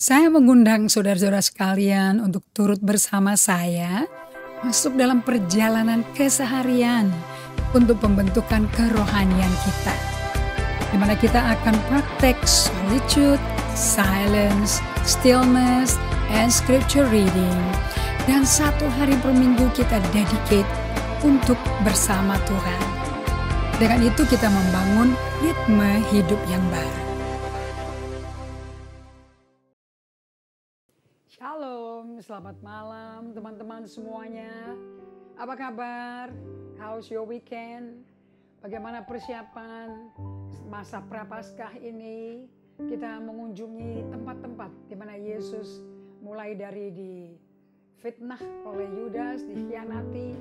Saya mengundang saudara-saudara sekalian untuk turut bersama saya masuk dalam perjalanan keseharian untuk pembentukan kerohanian kita, di mana kita akan praktek solitude, silence, stillness, and scripture reading. Dan satu hari per minggu kita dedicate untuk bersama Tuhan. Dengan itu kita membangun ritme hidup yang baru. Shalom, selamat malam teman-teman semuanya. Apa kabar? How's your weekend? Bagaimana persiapan masa Prapaskah ini? Kita mengunjungi tempat-tempat di mana Yesus mulai dari difitnah oleh Yudas, dikhianati,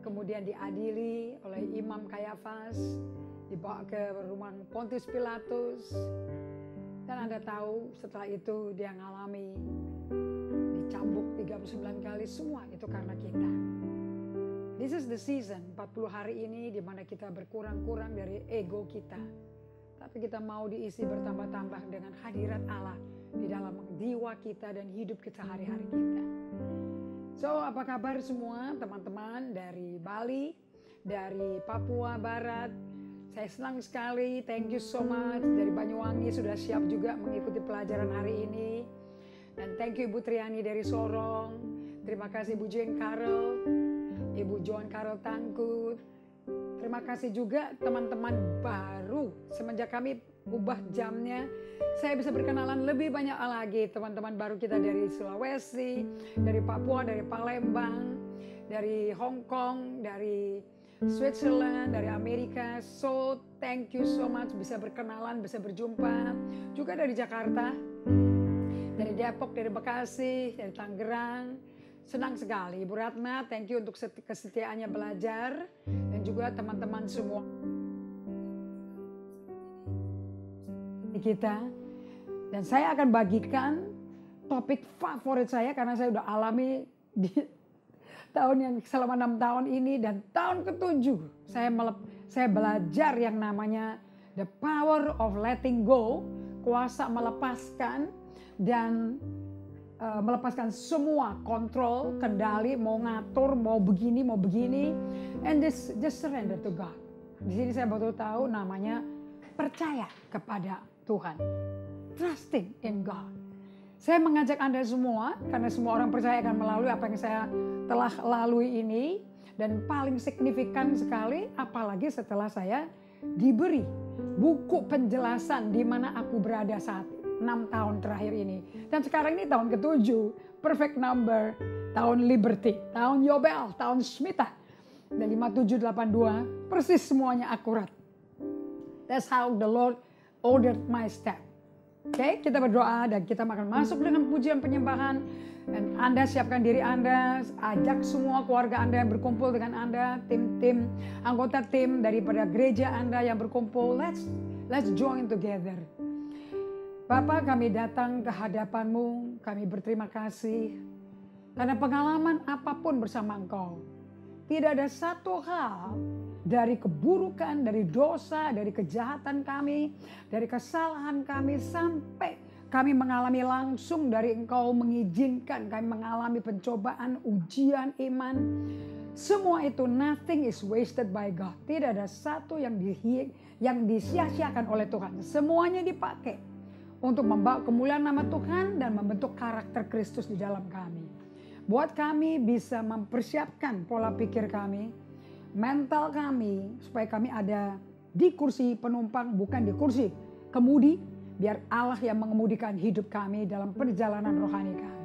kemudian diadili oleh Imam Kayafas, dibawa ke rumah Pontius Pilatus. Dan Anda tahu setelah itu dia ngalami dicambuk 39 kali, semua itu karena kita. This is the season, 40 hari ini di mana kita berkurang-kurang dari ego kita. Tapi kita mau diisi bertambah-tambah dengan hadirat Allah di dalam jiwa kita dan hidup kita hari-hari kita. So, apa kabar semua teman-teman dari Bali, dari Papua Barat? Saya senang sekali, thank you so much. Dari Banyuwangi sudah siap juga mengikuti pelajaran hari ini. Dan thank you Ibu Triani dari Sorong. Terima kasih Ibu Jane Carol, Ibu Joan Carol Tangkut. Terima kasih juga teman-teman baru. Semenjak kami ubah jamnya, saya bisa berkenalan lebih banyak lagi teman-teman baru kita dari Sulawesi, dari Papua, dari Palembang, dari Hong Kong, dari Switzerland, dari Amerika. So thank you so much bisa berkenalan, bisa berjumpa. Juga dari Jakarta, dari Depok, dari Bekasi, dari Tangerang. Senang sekali. Ibu Ratna, thank you untuk kesetiaannya belajar. Dan juga teman-teman semua kita. Dan saya akan bagikan topik favorit saya karena saya udah alami di tahun yang selama 6 tahun ini dan tahun ke-7 saya belajar yang namanya the power of letting go, kuasa melepaskan dan melepaskan semua kontrol, kendali, mau ngatur, mau begini, and just surrender to God. Di sini saya baru tahu namanya percaya kepada Tuhan, trusting in God. Saya mengajak Anda semua, karena semua orang percaya akan melalui apa yang saya telah lalui ini. Dan paling signifikan sekali, apalagi setelah saya diberi buku penjelasan di mana aku berada saat 6 tahun terakhir ini. Dan sekarang ini tahun ke-7, perfect number, tahun Liberty, tahun Yobel, tahun Shemitah. Dan 5782, persis semuanya akurat. That's how the Lord ordered my step. Oke, kita berdoa dan kita akan masuk dengan pujian penyembahan. Dan Anda siapkan diri Anda, ajak semua keluarga Anda yang berkumpul dengan Anda, tim-tim, anggota tim daripada gereja Anda yang berkumpul. Let's join together. Bapa, kami datang ke hadapan-Mu, kami berterima kasih karena pengalaman apapun bersama Engkau. Tidak ada satu hal dari keburukan, dari dosa, dari kejahatan kami, dari kesalahan kami sampai kami mengalami langsung dari Engkau mengizinkan kami mengalami pencobaan, ujian iman. Semua itu nothing is wasted by God. Tidak ada satu yang disia-siakan oleh Tuhan. Semuanya dipakai untuk membawa kemuliaan nama Tuhan dan membentuk karakter Kristus di dalam kami. Buat kami bisa mempersiapkan pola pikir kami, mental kami, supaya kami ada di kursi penumpang, bukan di kursi kemudi, biar Allah yang mengemudikan hidup kami dalam perjalanan rohani kami.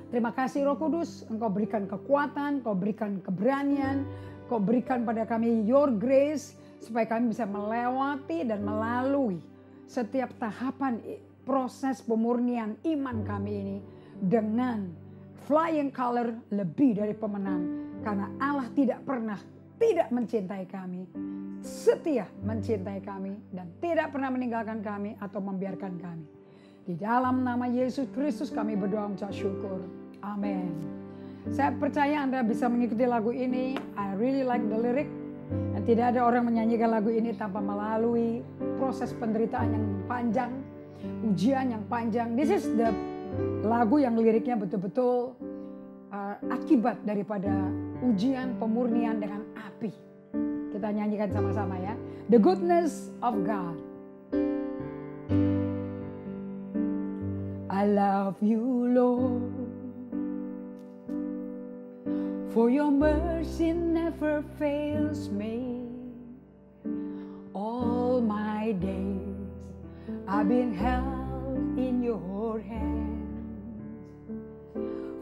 Terima kasih Roh Kudus, Engkau berikan kekuatan, Engkau berikan keberanian, Engkau berikan pada kami your grace, supaya kami bisa melewati dan melalui setiap tahapan proses pemurnian iman kami ini dengan flying color lebih dari pemenang. Karena Allah tidak pernah tidak mencintai kami, setia mencintai kami dan tidak pernah meninggalkan kami atau membiarkan kami. Di dalam nama Yesus Kristus kami berdoa mengucap syukur. Amin. Saya percaya Anda bisa mengikuti lagu ini. I really like the lyric. Dan tidak ada orang menyanyikan lagu ini tanpa melalui proses penderitaan yang panjang. ujian yang panjang. This is the lagu yang liriknya betul-betul akibat daripada ujian pemurnian dengan api. Kita nyanyikan sama-sama ya. The goodness of God. I love you, Lord, for your mercy never fails me. All my days I've been held in your hands.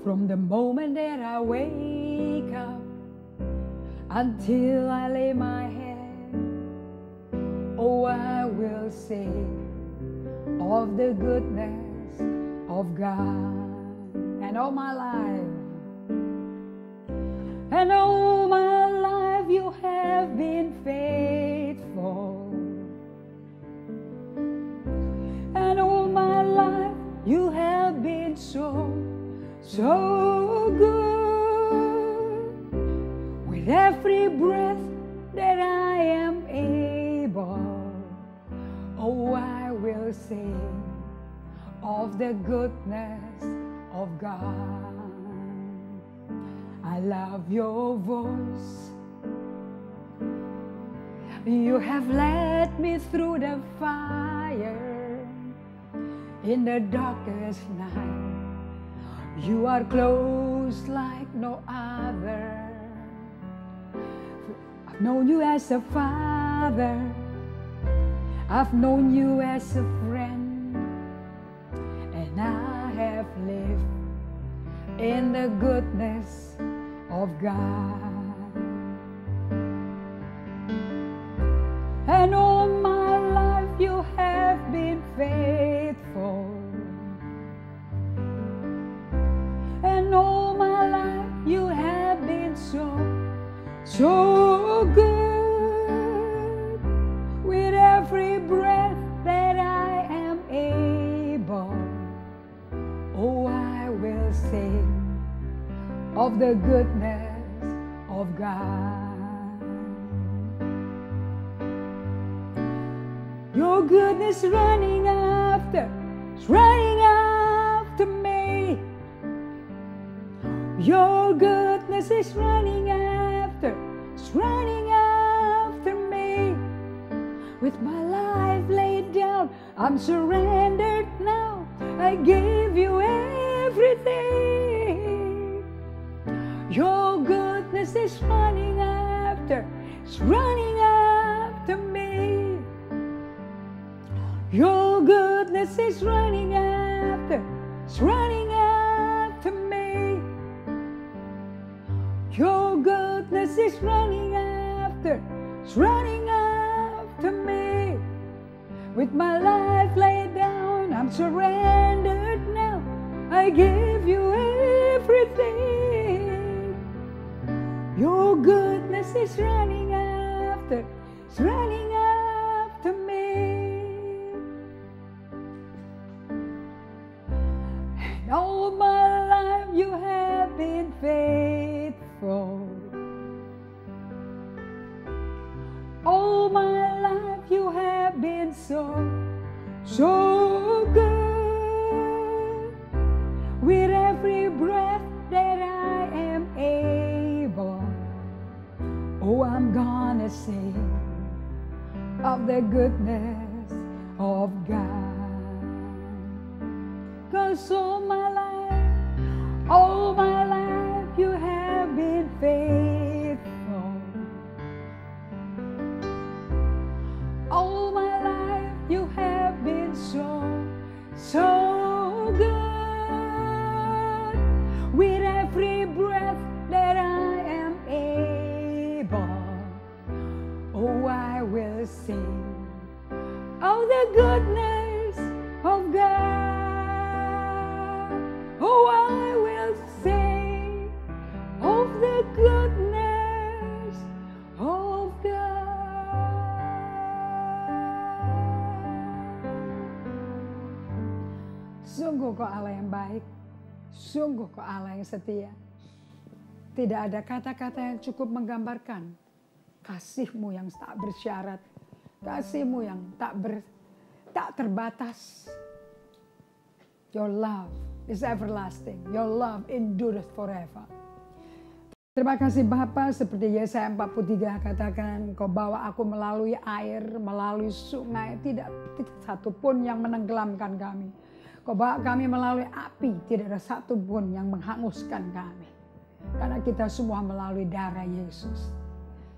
From the moment that I wake up until I lay my head, oh, I will sing of the goodness of God. And all my life, and all my life you have been faithful. And all my life you have been so good. With every breath that I am able, oh, I will sing of the goodness of God. I love your voice. You have led me through the fire in the darkest night. You are close like no other. I've known you as a father. I've known you as a friend. And I have lived in the goodness of God. And all my life you have been faithful. And all my life you have been so good. With every breath that I am able, oh, I will sing of the goodness of God. Your goodness running after me. Your goodness is running after me. With my life laid down, I'm surrendered now. I give you everything. Your goodness is running after me. Your goodness is running after me. Your goodness is running after me. With my life laid down, I'm surrendered now. I give you everything. Your goodness is running after me. And all my life you have been faithful. All my life you have been so good. With every breath that I am able, oh, I'm gonna sing of the goodness of God. 'Cause all my life you have been faithful. All my life you have been so good. With every breath that I am able, oh, I will sing of the goodness of God. Oh, I will sing of the goodness of God. Sungguh kau Allah yang baik, sungguh kau Allah yang setia. Tidak ada kata-kata yang cukup menggambarkan kasih-Mu yang tak bersyarat, kasih-Mu yang tak terbatas, Your love is everlasting. Your love endureth forever. Terima kasih Bapa, seperti Yesaya 43 katakan, Kau bawa aku melalui air, melalui sungai, tidak satu pun yang menenggelamkan kami. Kau bawa kami melalui api, tidak ada satu pun yang menghanguskan kami. Karena kita semua melalui darah Yesus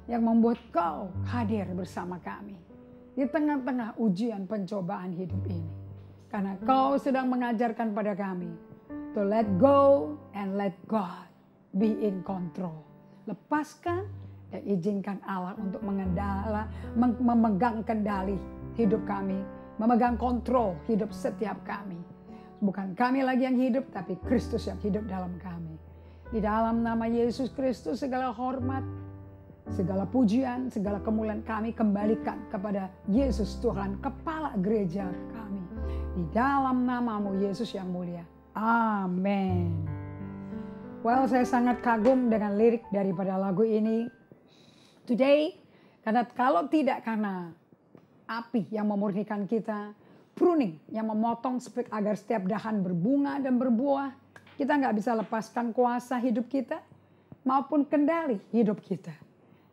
yang membuat Kau hadir bersama kami di tengah-tengah ujian pencobaan hidup ini. Karena Kau sedang mengajarkan pada kami to let go and let God be in control. Lepaskan dan izinkan Allah untuk memegang kendali hidup kami, memegang kontrol hidup setiap kami. Bukan kami lagi yang hidup, tapi Kristus yang hidup dalam kami. Di dalam nama Yesus Kristus segala hormat, segala pujian, segala kemuliaan kami kembalikan kepada Yesus Tuhan, kepala gereja kami. Di dalam namamu Yesus yang mulia. Amin. Well, saya sangat kagum dengan lirik daripada lagu ini. Today, karena kalau tidak karena api yang memurnikan kita, pruning yang memotong agar setiap dahan berbunga dan berbuah, kita nggak bisa lepaskan kuasa hidup kita maupun kendali hidup kita.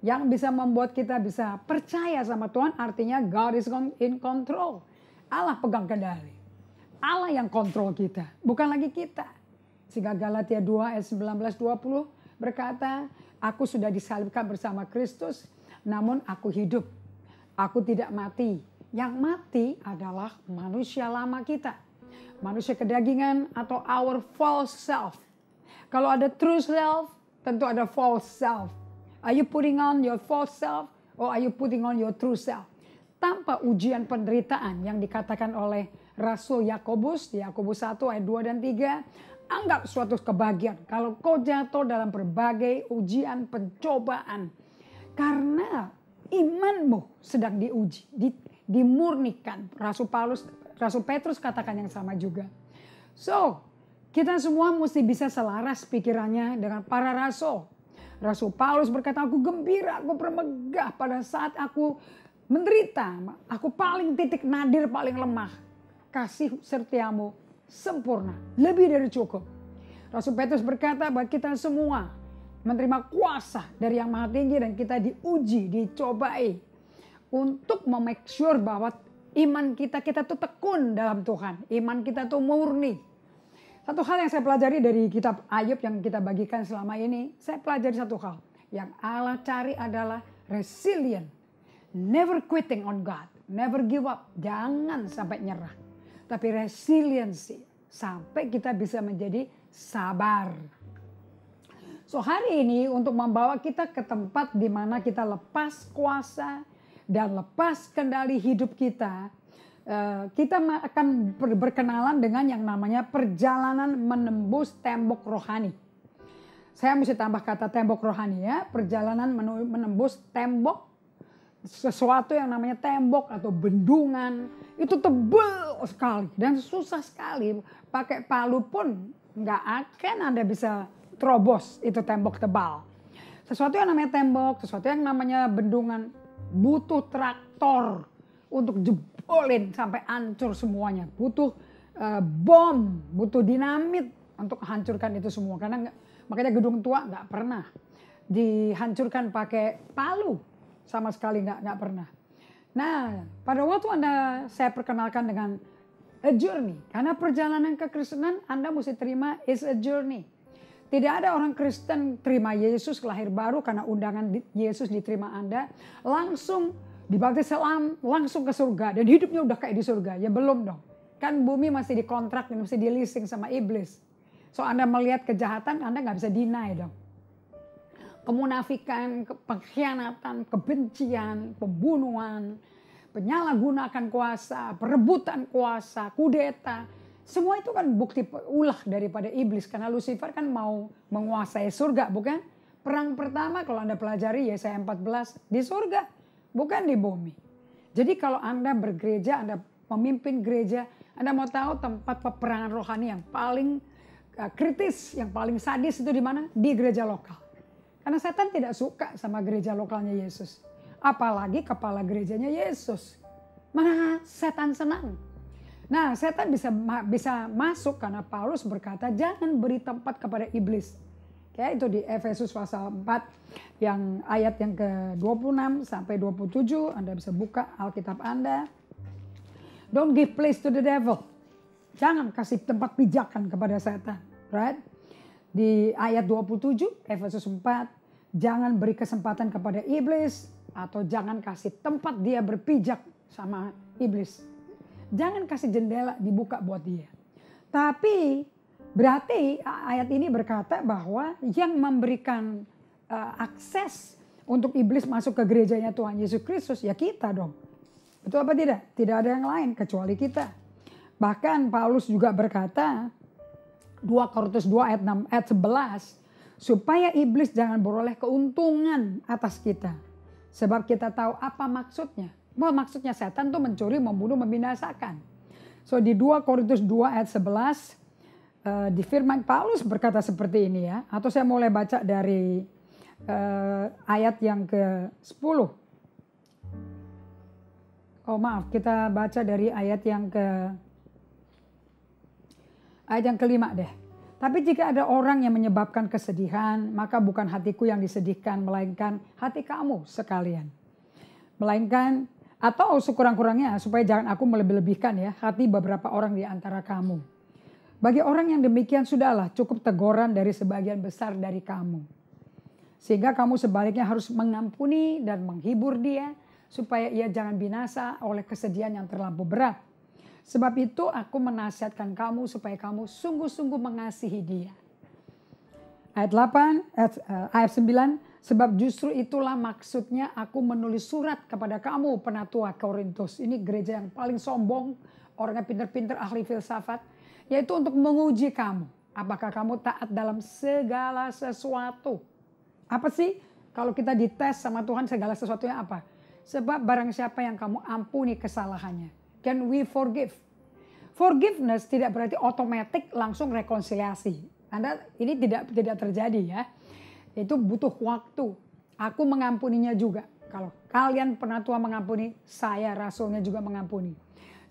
Yang bisa membuat kita bisa percaya sama Tuhan, artinya God is in control. Allah pegang kendali. Allah yang kontrol kita, bukan lagi kita. Sehingga Galatia 2 ayat 19-20 berkata, Aku sudah disalibkan bersama Kristus, namun aku hidup. Aku tidak mati. Yang mati adalah manusia lama kita. Manusia kedagingan atau our false self. Kalau ada true self, tentu ada false self. Are you putting on your false self or are you putting on your true self? Tanpa ujian penderitaan yang dikatakan oleh Rasul Yakobus di Yakobus 1 ayat 2 dan 3, anggap suatu kebahagiaan kalau kau jatuh dalam berbagai ujian pencobaan. Karena imanmu sedang diuji, dimurnikan. Rasul Petrus katakan yang sama juga. So, kita semua mesti bisa selaras pikirannya dengan para rasul. Rasul Paulus berkata, aku gembira, aku bermegah pada saat aku menderita. Aku paling titik nadir, paling lemah. Kasih setiamu sempurna, lebih dari cukup. Rasul Petrus berkata bahwa kita semua menerima kuasa dari yang maha tinggi dan kita diuji, dicobai untuk make sure bahwa iman kita tuh tekun dalam Tuhan. Iman kita tuh murni. Satu hal yang saya pelajari dari kitab Ayub yang kita bagikan selama ini, saya pelajari satu hal. Yang Allah cari adalah resilient. Never quitting on God. Never give up. Jangan sampai nyerah. Tapi resiliency sampai kita bisa menjadi sabar. So hari ini untuk membawa kita ke tempat di mana kita lepas kuasa dan lepas kendali hidup kita, kita akan berkenalan dengan yang namanya perjalanan menembus tembok rohani. Saya mesti tambah kata tembok rohani ya, perjalanan menembus tembok. Sesuatu yang namanya tembok atau bendungan itu tebal sekali dan susah sekali. Pakai palu pun nggak akan Anda bisa terobos itu tembok tebal. Sesuatu yang namanya tembok, sesuatu yang namanya bendungan butuh traktor untuk jebolin sampai hancur semuanya. Butuh bom, butuh dinamit untuk hancurkan itu semua. Karena makanya gedung tua nggak pernah dihancurkan pakai palu. Sama sekali nggak pernah. Nah, pada waktu saya perkenalkan dengan a journey. Karena perjalanan kekristenan Anda mesti terima is a journey. Tidak ada orang Kristen terima Yesus lahir baru karena undangan Yesus diterima Anda. Langsung dibaptis selam, langsung ke surga. Dan hidupnya udah kayak di surga. Ya belum dong. Kan bumi masih dikontrak dan masih di leasing sama iblis. So Anda melihat kejahatan, Anda nggak bisa deny dong. Kemunafikan, pengkhianatan, kebencian, pembunuhan, penyalahgunaan kuasa, perebutan kuasa, kudeta. Semua itu kan bukti ulah daripada iblis. Karena Lucifer kan mau menguasai surga, bukan? Perang pertama kalau Anda pelajari Yesaya 14 di surga, bukan di bumi. Jadi kalau Anda bergereja, Anda memimpin gereja, Anda mau tahu tempat peperangan rohani yang paling kritis, yang paling sadis itu di mana? Di gereja lokal. Karena setan tidak suka sama gereja lokalnya Yesus. Apalagi kepala gerejanya Yesus. Mana setan senang. Nah, setan bisa masuk karena Paulus berkata jangan beri tempat kepada iblis. Kayak itu di Efesus pasal 4 yang ayat yang ke-26 sampai 27, Anda bisa buka Alkitab Anda. Don't give place to the devil. Jangan kasih tempat pijakan kepada setan, right? Di ayat 27 Efesus 4, jangan beri kesempatan kepada iblis atau jangan kasih tempat dia berpijak sama iblis. Jangan kasih jendela dibuka buat dia. Tapi berarti ayat ini berkata bahwa yang memberikan akses untuk iblis masuk ke gerejanya Tuhan Yesus Kristus ya kita dong. Betul apa tidak? Tidak ada yang lain kecuali kita. Bahkan Paulus juga berkata 2 Korintus 2 ayat 6 ayat 11 supaya iblis jangan beroleh keuntungan atas kita. Sebab kita tahu apa maksudnya. Maksudnya setan tuh mencuri, membunuh, membinasakan. So di 2 Korintus 2 ayat 11 di firman Paulus berkata seperti ini ya. Atau saya mulai baca dari ayat yang ke-10. Oh maaf, kita baca dari ayat yang kelima deh. Tapi jika ada orang yang menyebabkan kesedihan, maka bukan hatiku yang disedihkan, melainkan hati kamu sekalian. Melainkan, atau sekurang-kurangnya supaya jangan aku melebih-lebihkan ya, hati beberapa orang di antara kamu. Bagi orang yang demikian sudahlah cukup teguran dari sebagian besar dari kamu. Sehingga kamu sebaliknya harus mengampuni dan menghibur dia, supaya ia jangan binasa oleh kesedihan yang terlampau berat. Sebab itu aku menasihatkan kamu supaya kamu sungguh-sungguh mengasihi dia. Ayat 9, sebab justru itulah maksudnya aku menulis surat kepada kamu penatua Korintus. Ini gereja yang paling sombong, orangnya pintar-pintar, ahli filsafat. Yaitu untuk menguji kamu. Apakah kamu taat dalam segala sesuatu. Apa sih? Kalau kita dites sama Tuhan segala sesuatunya apa? Sebab barang siapa yang kamu ampuni kesalahannya. Can we forgive? Forgiveness tidak berarti otomatis langsung rekonsiliasi. Ini tidak terjadi ya. Itu butuh waktu. Aku mengampuninya juga. Kalau kalian penatua mengampuni, saya rasulnya juga mengampuni.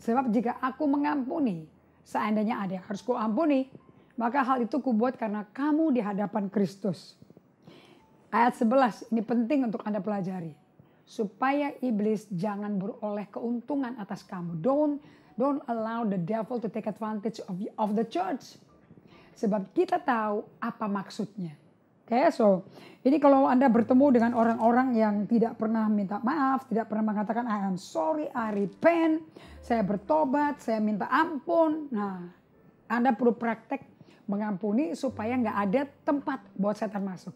Sebab jika aku mengampuni, seandainya ada yang harus kuampuni, maka hal itu kubuat karena kamu di hadapan Kristus. Ayat 11, ini penting untuk Anda pelajari. Supaya iblis jangan beroleh keuntungan atas kamu. Don't allow the devil to take advantage of the church. Sebab kita tahu apa maksudnya. So ini kalau Anda bertemu dengan orang-orang yang tidak pernah minta maaf, tidak pernah mengatakan I am sorry, I repent, saya bertobat, saya minta ampun. Nah, Anda perlu praktek mengampuni supaya nggak ada tempat buat setan masuk.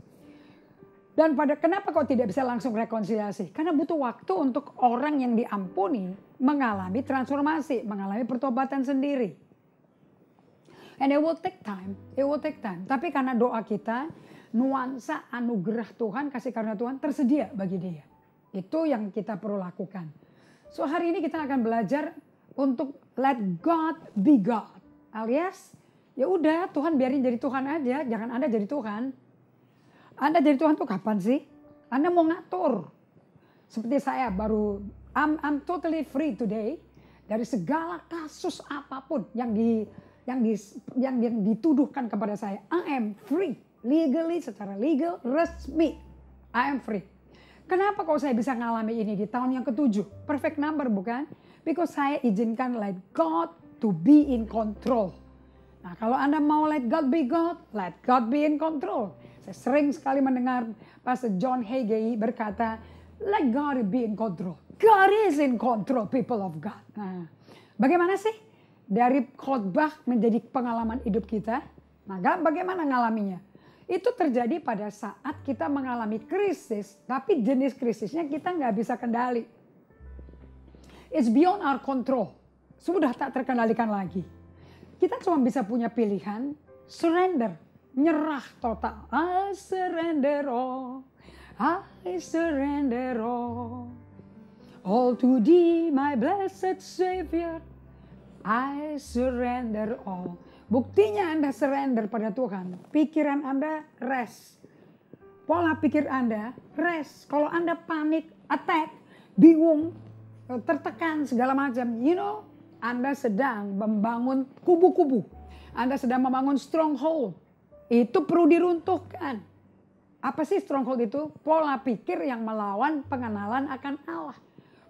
Dan kenapa kok tidak bisa langsung rekonsiliasi? Karena butuh waktu untuk orang yang diampuni mengalami transformasi, mengalami pertobatan sendiri. And it will take time, Tapi karena doa kita, nuansa anugerah Tuhan, kasih karunia Tuhan tersedia bagi dia. Itu yang kita perlu lakukan. So hari ini kita akan belajar untuk let God be God. Alias, ya udah Tuhan biarin jadi Tuhan aja, jangan Anda jadi Tuhan. Anda jadi Tuhan tuh kapan sih? Anda mau ngatur. Seperti saya I'm totally free today dari segala kasus apapun yang dituduhkan kepada saya. I am free. Legally, secara legal, resmi. I am free. Kenapa kok saya bisa ngalami ini di tahun yang ke-7? Perfect number bukan? Because saya izinkan let God to be in control. Nah kalau Anda mau let God be in control. Saya sering sekali mendengar Pastor John Hagee berkata, let God be in control. God is in control, people of God. Nah, bagaimana sih dari khotbah menjadi pengalaman hidup kita? Maka bagaimana ngalaminya? Itu terjadi pada saat kita mengalami krisis, tapi jenis krisisnya kita nggak bisa kendali. It's beyond our control. Sudah tak terkendalikan lagi. Kita cuma bisa punya pilihan, surrender. Nyerah total. I surrender all. I surrender all. All to thee, my blessed Savior. I surrender all. Buktinya Anda surrender pada Tuhan. Pikiran Anda rest. Pola pikir Anda rest. Kalau Anda panik, attack, bingung, tertekan segala macam. Anda sedang membangun kubu-kubu. Anda sedang membangun stronghold. Itu perlu diruntuhkan. Apa sih stronghold itu? Pola pikir yang melawan pengenalan akan Allah.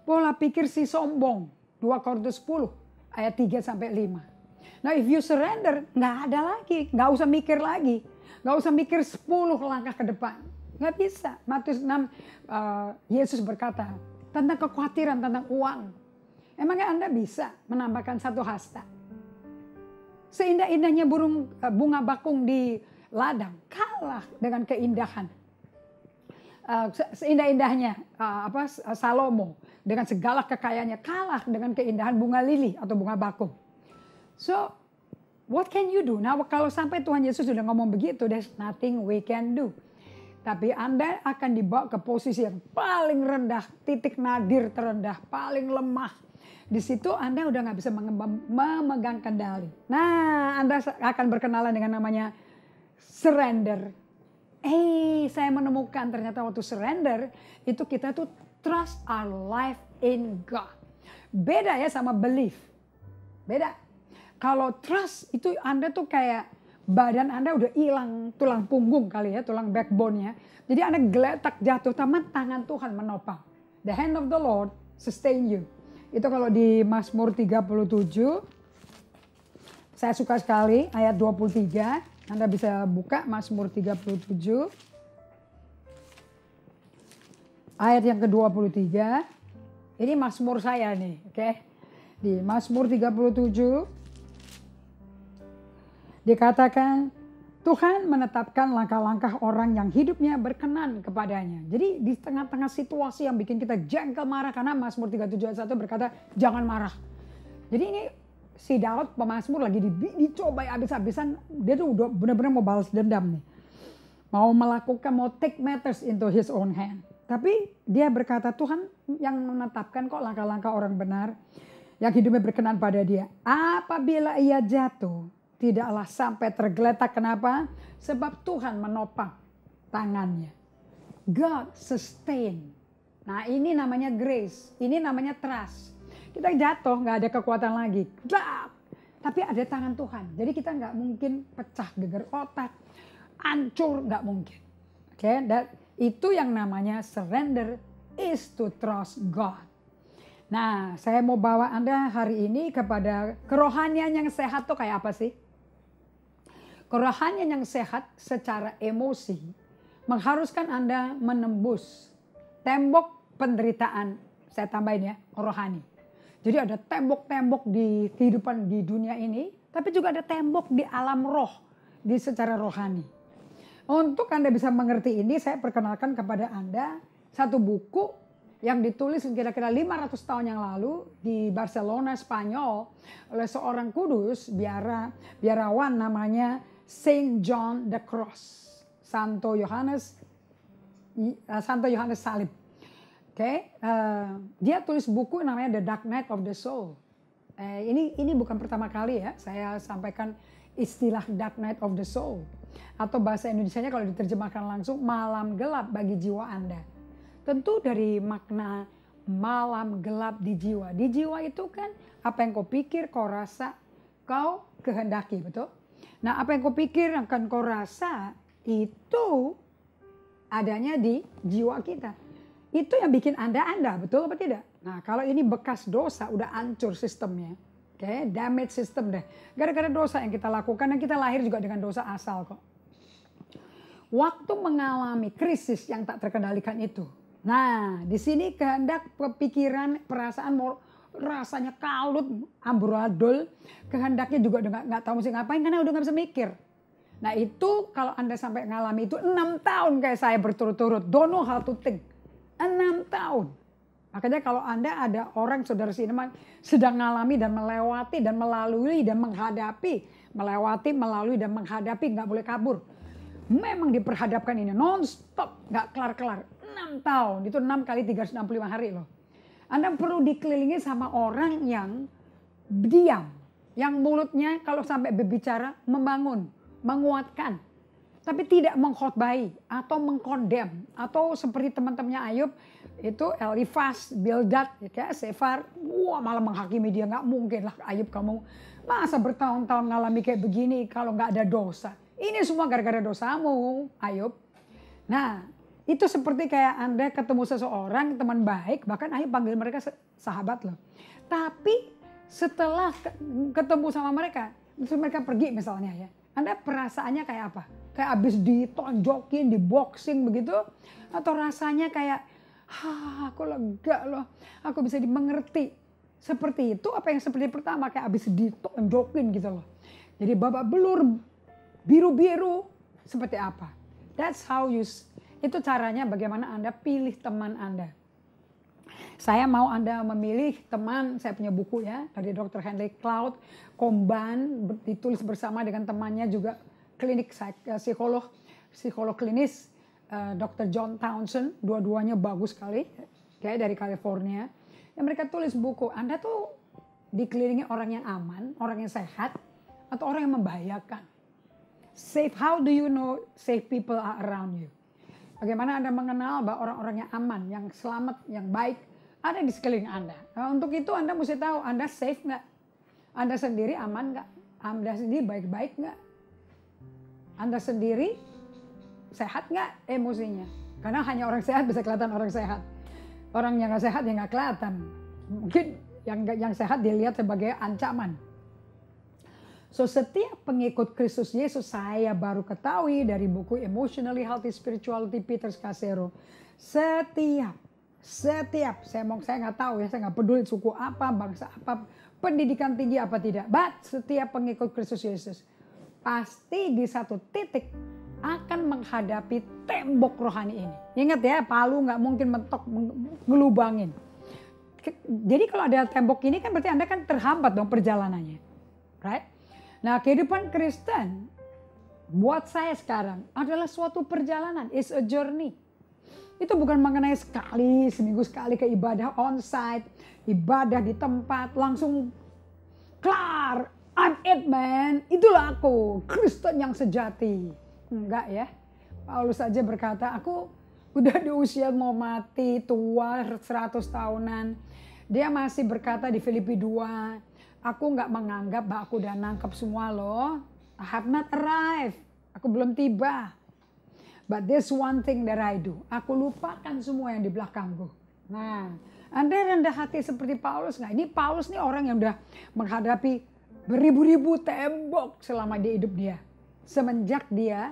Pola pikir si sombong. 2 Korintus 10 ayat 3 sampai 5. Nah, if you surrender, nggak ada lagi, nggak usah mikir lagi, nggak usah mikir 10 langkah ke depan, nggak bisa. Matius 6, Yesus berkata tentang kekhawatiran tentang uang. Emangnya Anda bisa menambahkan 1 hasta? Seindah-indahnya burung bunga bakung di ladang kalah dengan keindahan. Seindah-indahnya Salomo dengan segala kekayaannya kalah dengan keindahan bunga lili atau bunga bakung. So, what can you do? Nah, kalau sampai Tuhan Yesus sudah ngomong begitu, there's nothing we can do. Tapi Anda akan dibawa ke posisi yang paling rendah, titik nadir terendah, paling lemah. Di situ Anda udah nggak bisa memegang kendali. Nah, Anda akan berkenalan dengan namanya surrender. Saya menemukan ternyata waktu surrender, itu kita tuh trust our life in God. Beda ya sama belief. Beda. Kalau trust itu Anda tuh kayak badan Anda udah hilang tulang punggung kali ya, tulang backbone-nya. Jadi Anda geletak jatuh, tapi tangan Tuhan menopang. The hand of the Lord sustain you. Itu kalau di Mazmur 37, saya suka sekali ayat 23. Anda bisa buka Mazmur 37. Ayat yang ke-23. Ini Mazmur saya nih, oke? Di Mazmur 37. Dikatakan Tuhan menetapkan langkah-langkah orang yang hidupnya berkenan kepadanya. Jadi di tengah-tengah situasi yang bikin kita jengkel marah, karena Mazmur 37 ayat 1 berkata jangan marah. Jadi ini si Daud pemazmur lagi dicoba habis-habisan, dia tuh udah benar-benar mau balas dendam nih. Mau take matters into his own hand. Tapi dia berkata Tuhan yang menetapkan kok langkah-langkah orang benar yang hidupnya berkenan pada dia. Apabila ia jatuh, tidaklah sampai tergeletak. Kenapa? Sebab Tuhan menopang tangannya. God sustain. Nah, ini namanya grace. Ini namanya trust. Kita jatuh, nggak ada kekuatan lagi. Tapi ada tangan Tuhan. Jadi kita nggak mungkin pecah geger otak, hancur, nggak mungkin. Oke, dan itu yang namanya surrender is to trust God. Nah, saya mau bawa Anda hari ini kepada kerohanian yang sehat tuh kayak apa sih? Kerohanian yang sehat secara emosi mengharuskan Anda menembus tembok penderitaan. Saya tambahin ya, rohani. Jadi ada tembok-tembok di kehidupan di dunia ini, tapi juga ada tembok di alam roh, di secara rohani. Untuk Anda bisa mengerti ini, saya perkenalkan kepada Anda satu buku yang ditulis kira-kira 500 tahun yang lalu di Barcelona, Spanyol oleh seorang kudus biarawan namanya Saint John the Cross, Santo Yohanes Salib. Dia tulis buku namanya The Dark Night of the Soul. Ini bukan pertama kali ya saya sampaikan istilah Dark Night of the Soul, atau bahasa Indonesianya kalau diterjemahkan langsung malam gelap bagi jiwa Anda. Tentu dari makna malam gelap di jiwa. Di jiwa itu kan apa yang kau pikir, kau rasa, kau kehendaki, betul? Nah, apa yang kau pikir akan kau rasa itu adanya di jiwa kita. Itu yang bikin Anda, betul apa tidak? Nah, kalau ini bekas dosa udah hancur sistemnya. Damage system deh. Gara-gara dosa yang kita lakukan, dan kita lahir juga dengan dosa asal kok. Waktu mengalami krisis yang tak terkendalikan itu. Nah, di sini kehendak, pikiran, perasaan rasanya kalut, amburadul, kehendaknya juga udah nggak tahu mesti ngapain karena udah nggak bisa mikir. Nah itu kalau Anda sampai ngalami itu 6 tahun kayak saya berturut-turut, don't know how to think. 6 tahun. Makanya kalau Anda ada orang saudara seiman sedang ngalami dan melewati dan melalui dan menghadapi, melalui dan menghadapi, nggak boleh kabur. Memang diperhadapkan ini non-stop, nggak kelar-kelar. 6 tahun, itu 6 kali 365 hari loh. Anda perlu dikelilingi sama orang yang diam. Yang mulutnya kalau sampai berbicara membangun, menguatkan. tapi tidak mengkhotbahi atau mengkondem atau seperti teman-temannya Ayub itu Elifas, Bildad, ya, Sefar, wah malah menghakimi dia, nggak mungkin lah Ayub kamu masa bertahun-tahun ngalami kayak begini kalau nggak ada dosa. Ini semua gara-gara dosamu, Ayub. Nah, itu seperti kayak Anda ketemu seseorang, teman baik, bahkan Ayub panggil mereka sahabat loh. Tapi setelah ketemu sama mereka, terus mereka pergi misalnya ya, Anda perasaannya kayak apa? Kayak abis ditonjokin, diboxing begitu? Atau rasanya kayak, aku lega loh, aku bisa dimengerti. Seperti itu apa yang seperti pertama, kayak abis ditonjokin gitu loh. Jadi babak belur, biru-biru, seperti apa? That's how itu caranya bagaimana Anda pilih teman Anda. Saya mau Anda memilih teman, saya punya buku ya, dari Dr. Henry Cloud, Komban, ditulis bersama dengan temannya juga klinik psikolog klinis, Dr. John Townsend, dua-duanya bagus sekali, kayak dari California. Yang mereka tulis buku, Anda tuh dikelilingi orang yang aman, orang yang sehat, atau orang yang membahayakan. Safe, how do you know safe people are around you? Bagaimana Anda mengenal bahwa orang-orang yang aman, yang selamat, yang baik, ada di sekeliling Anda. Nah, untuk itu Anda mesti tahu, Anda safe nggak? Anda sendiri aman nggak? Anda sendiri baik-baik nggak? Anda sendiri sehat nggak emosinya? Karena hanya orang sehat bisa kelihatan orang sehat. Orang yang nggak sehat ya nggak kelihatan. Mungkin yang sehat dilihat sebagai ancaman. So setiap pengikut Kristus Yesus, saya baru ketahui dari buku Emotionally Healthy Spirituality Peter Scazzero. Setiap saya nggak tahu ya, saya nggak peduli suku apa, bangsa apa, pendidikan tinggi apa tidak. But setiap pengikut Kristus Yesus pasti di satu titik akan menghadapi tembok rohani ini. Ingat ya, palu nggak mungkin mentok ngelubangin. Jadi kalau ada tembok ini kan berarti Anda kan terhambat dong perjalanannya, right? Nah, kehidupan Kristen buat saya sekarang adalah suatu perjalanan, it's a journey. Itu bukan mengenai seminggu sekali ke ibadah onsite, ibadah di tempat, langsung kelar, I'm it man, itulah aku, Kristen yang sejati. Enggak ya, Paulus saja berkata, aku udah di usia mau mati, tua 100 tahunan. Dia masih berkata di Filipi 2, aku nggak menganggap bahwa aku udah nangkep semua loh. I have not arrived. Aku belum tiba. But there's one thing that I do. Aku lupakan semua yang di belakangku. Nah, Anda rendah hati seperti Paulus nggak? Ini Paulus nih orang yang udah menghadapi beribu-ribu tembok selama di hidup dia. Semenjak dia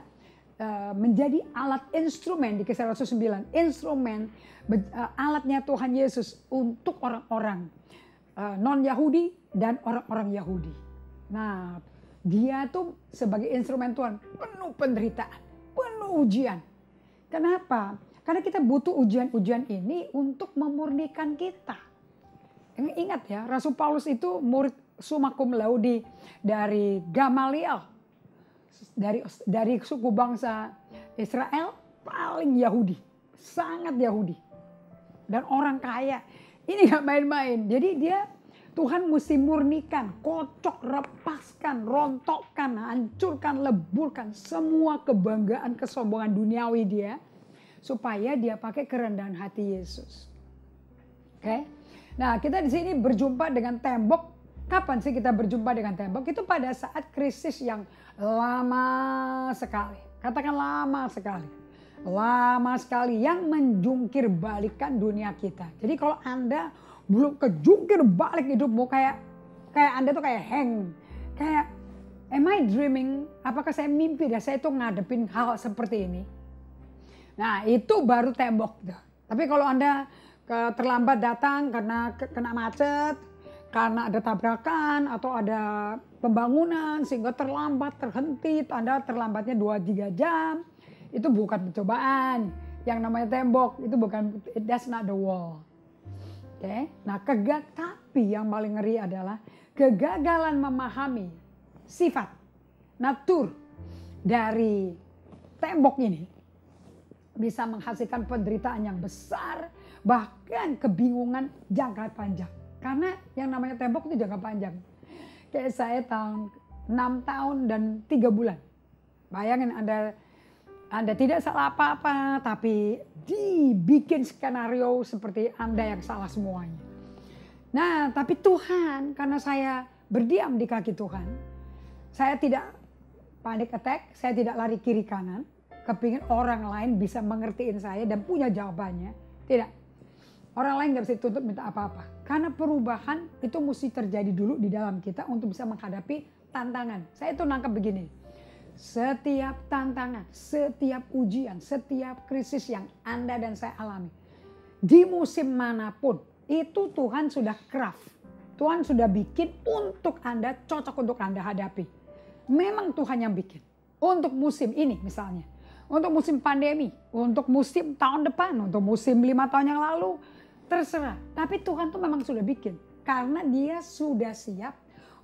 menjadi alat instrumen di Kisah Rasul 9. Instrumen alatnya Tuhan Yesus untuk orang-orang non-Yahudi dan orang-orang Yahudi. Nah, dia tuh sebagai instrumen Tuhan penuh penderitaan, penuh ujian. Kenapa? Karena kita butuh ujian-ujian ini untuk memurnikan kita. Ingat ya, Rasul Paulus itu murid summa cum laude dari Gamaliel, dari suku bangsa Israel, paling Yahudi, sangat Yahudi, dan orang kaya. Ini gak main-main. Jadi dia Tuhan mesti murnikan, kocok, repaskan, rontokkan, hancurkan, leburkan semua kebanggaan, kesombongan duniawi dia, supaya dia pakai kerendahan hati Yesus. Oke? Nah, kita di sini berjumpa dengan tembok. Kapan sih kita berjumpa dengan tembok? Itu pada saat krisis yang lama sekali. Katakan lama sekali. Lama sekali yang menjungkir balikan dunia kita. Jadi kalau Anda belum kejungkir balik hidupmu, kayak Anda tuh kayak hang. Kayak, am I dreaming? Apakah saya mimpi dan saya tuh ngadepin hal seperti ini? Nah, itu baru tembok. Tapi kalau Anda terlambat datang karena kena macet, karena ada tabrakan atau ada pembangunan sehingga terlambat, terhenti, Anda terlambatnya 2-3 jam, itu bukan pencobaan. Yang namanya tembok itu bukan, that's not the wall. Oke. Nah, tapi yang paling ngeri adalah kegagalan memahami sifat, natur dari tembok ini bisa menghasilkan penderitaan yang besar, bahkan kebingungan jangka panjang. Karena yang namanya tembok itu jangka panjang. Kayak saya 6 tahun dan 3 bulan. Bayangin Anda Anda tidak salah apa-apa, tapi dibikin skenario seperti Anda yang salah semuanya. Nah, tapi Tuhan, karena saya berdiam di kaki Tuhan, saya tidak panic attack, saya tidak lari kiri kanan, kepingin orang lain bisa mengertiin saya dan punya jawabannya. Tidak. Orang lain gak bisa dituntut minta apa-apa. Karena perubahan itu mesti terjadi dulu di dalam kita untuk bisa menghadapi tantangan. Saya itu nangkep begini. Setiap tantangan, setiap ujian, setiap krisis yang Anda dan saya alami. Di musim manapun, itu Tuhan sudah craft. Tuhan sudah bikin untuk Anda, cocok untuk Anda hadapi. Memang Tuhan yang bikin. Untuk musim ini misalnya. Untuk musim pandemi, untuk musim tahun depan, untuk musim 5 tahun yang lalu. Terserah, tapi Tuhan tuh memang sudah bikin. Karena dia sudah siap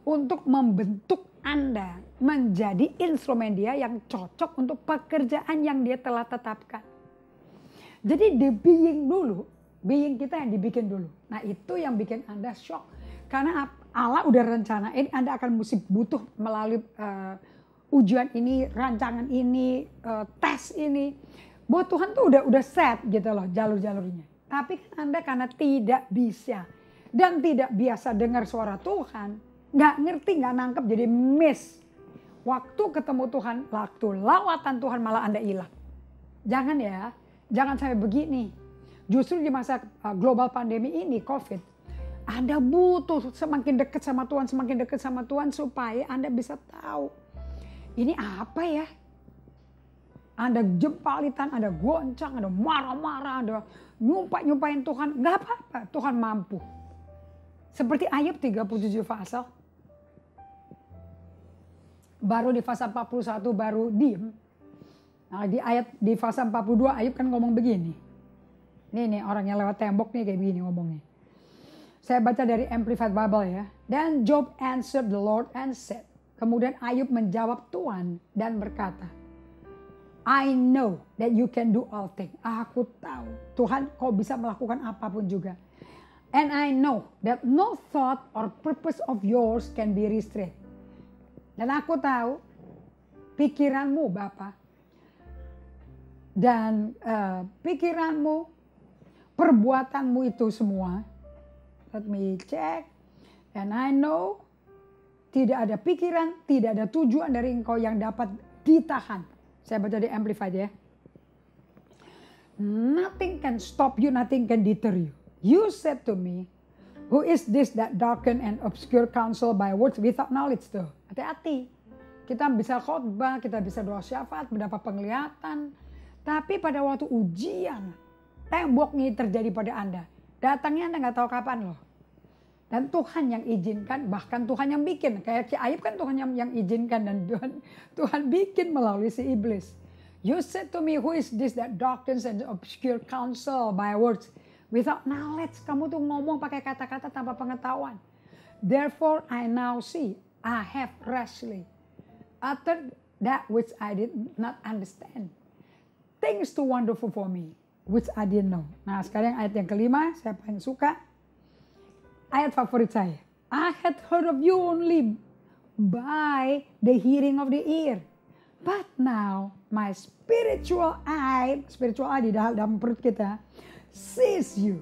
untuk membentuk Anda menjadi instrumen dia yang cocok untuk pekerjaan yang dia telah tetapkan. Jadi the being dulu, being kita yang dibikin dulu. Nah itu yang bikin Anda shock. Karena Allah udah rencanain Anda akan mesti butuh melalui ujian ini, rancangan ini, tes ini. Buat Tuhan tuh udah set gitu loh jalur-jalurnya. Tapi kan Anda karena tidak bisa dan tidak biasa dengar suara Tuhan, nggak ngerti, nggak nangkep, jadi miss. Waktu ketemu Tuhan, waktu lawatan Tuhan malah Anda hilang. Jangan ya, jangan sampai begini. Justru di masa global pandemi ini, COVID, Anda butuh semakin dekat sama Tuhan, semakin dekat sama Tuhan supaya Anda bisa tahu ini apa ya. Anda jempalitan, Anda goncang, Anda marah-marah, Anda nyumpain Tuhan. Gak apa-apa, Tuhan mampu. Seperti Ayub 37 pasal. Baru di pasal 41 baru diem. Nah, di pasal 42 Ayub kan ngomong begini. Nih orang yang lewat tembok nih kayak begini ngomongnya. Saya baca dari Amplified Bible ya. Dan Job answered the Lord and said. Kemudian Ayub menjawab Tuhan dan berkata, I know that you can do all things. Aku tahu Tuhan kau bisa melakukan apapun juga. And I know that no thought or purpose of yours can be restrained. Dan aku tahu pikiranmu Bapa. Dan pikiranmu, perbuatanmu itu semua. Let me check. And I know tidak ada pikiran, tidak ada tujuan dari engkau yang dapat ditahan. Saya baca di Amplified ya. Nothing can stop you, nothing can deter you. You said to me, who is this that darken and obscure counsel by words without knowledge tuh. Hati-hati. Kita bisa khotbah, kita bisa doa syafaat, mendapat penglihatan. Tapi pada waktu ujian, tembok ini terjadi pada Anda. Datangnya Anda nggak tahu kapan loh. Dan Tuhan yang izinkan, bahkan Tuhan yang bikin. Kayak Ki Ayub kan Tuhan yang izinkan dan Tuhan bikin melalui si iblis. You said to me, who is this that darkens and obscure counsel by words without knowledge. Kamu tuh ngomong pakai kata-kata tanpa pengetahuan. Therefore I now see, I have rashly uttered that which I did not understand. Things too wonderful for me, which I didn't know. Nah sekarang ayat yang kelima, saya paling suka. Ayat favorit saya. I had heard of you only by the hearing of the ear. But now my spiritual eye di dalam perut kita, sees you.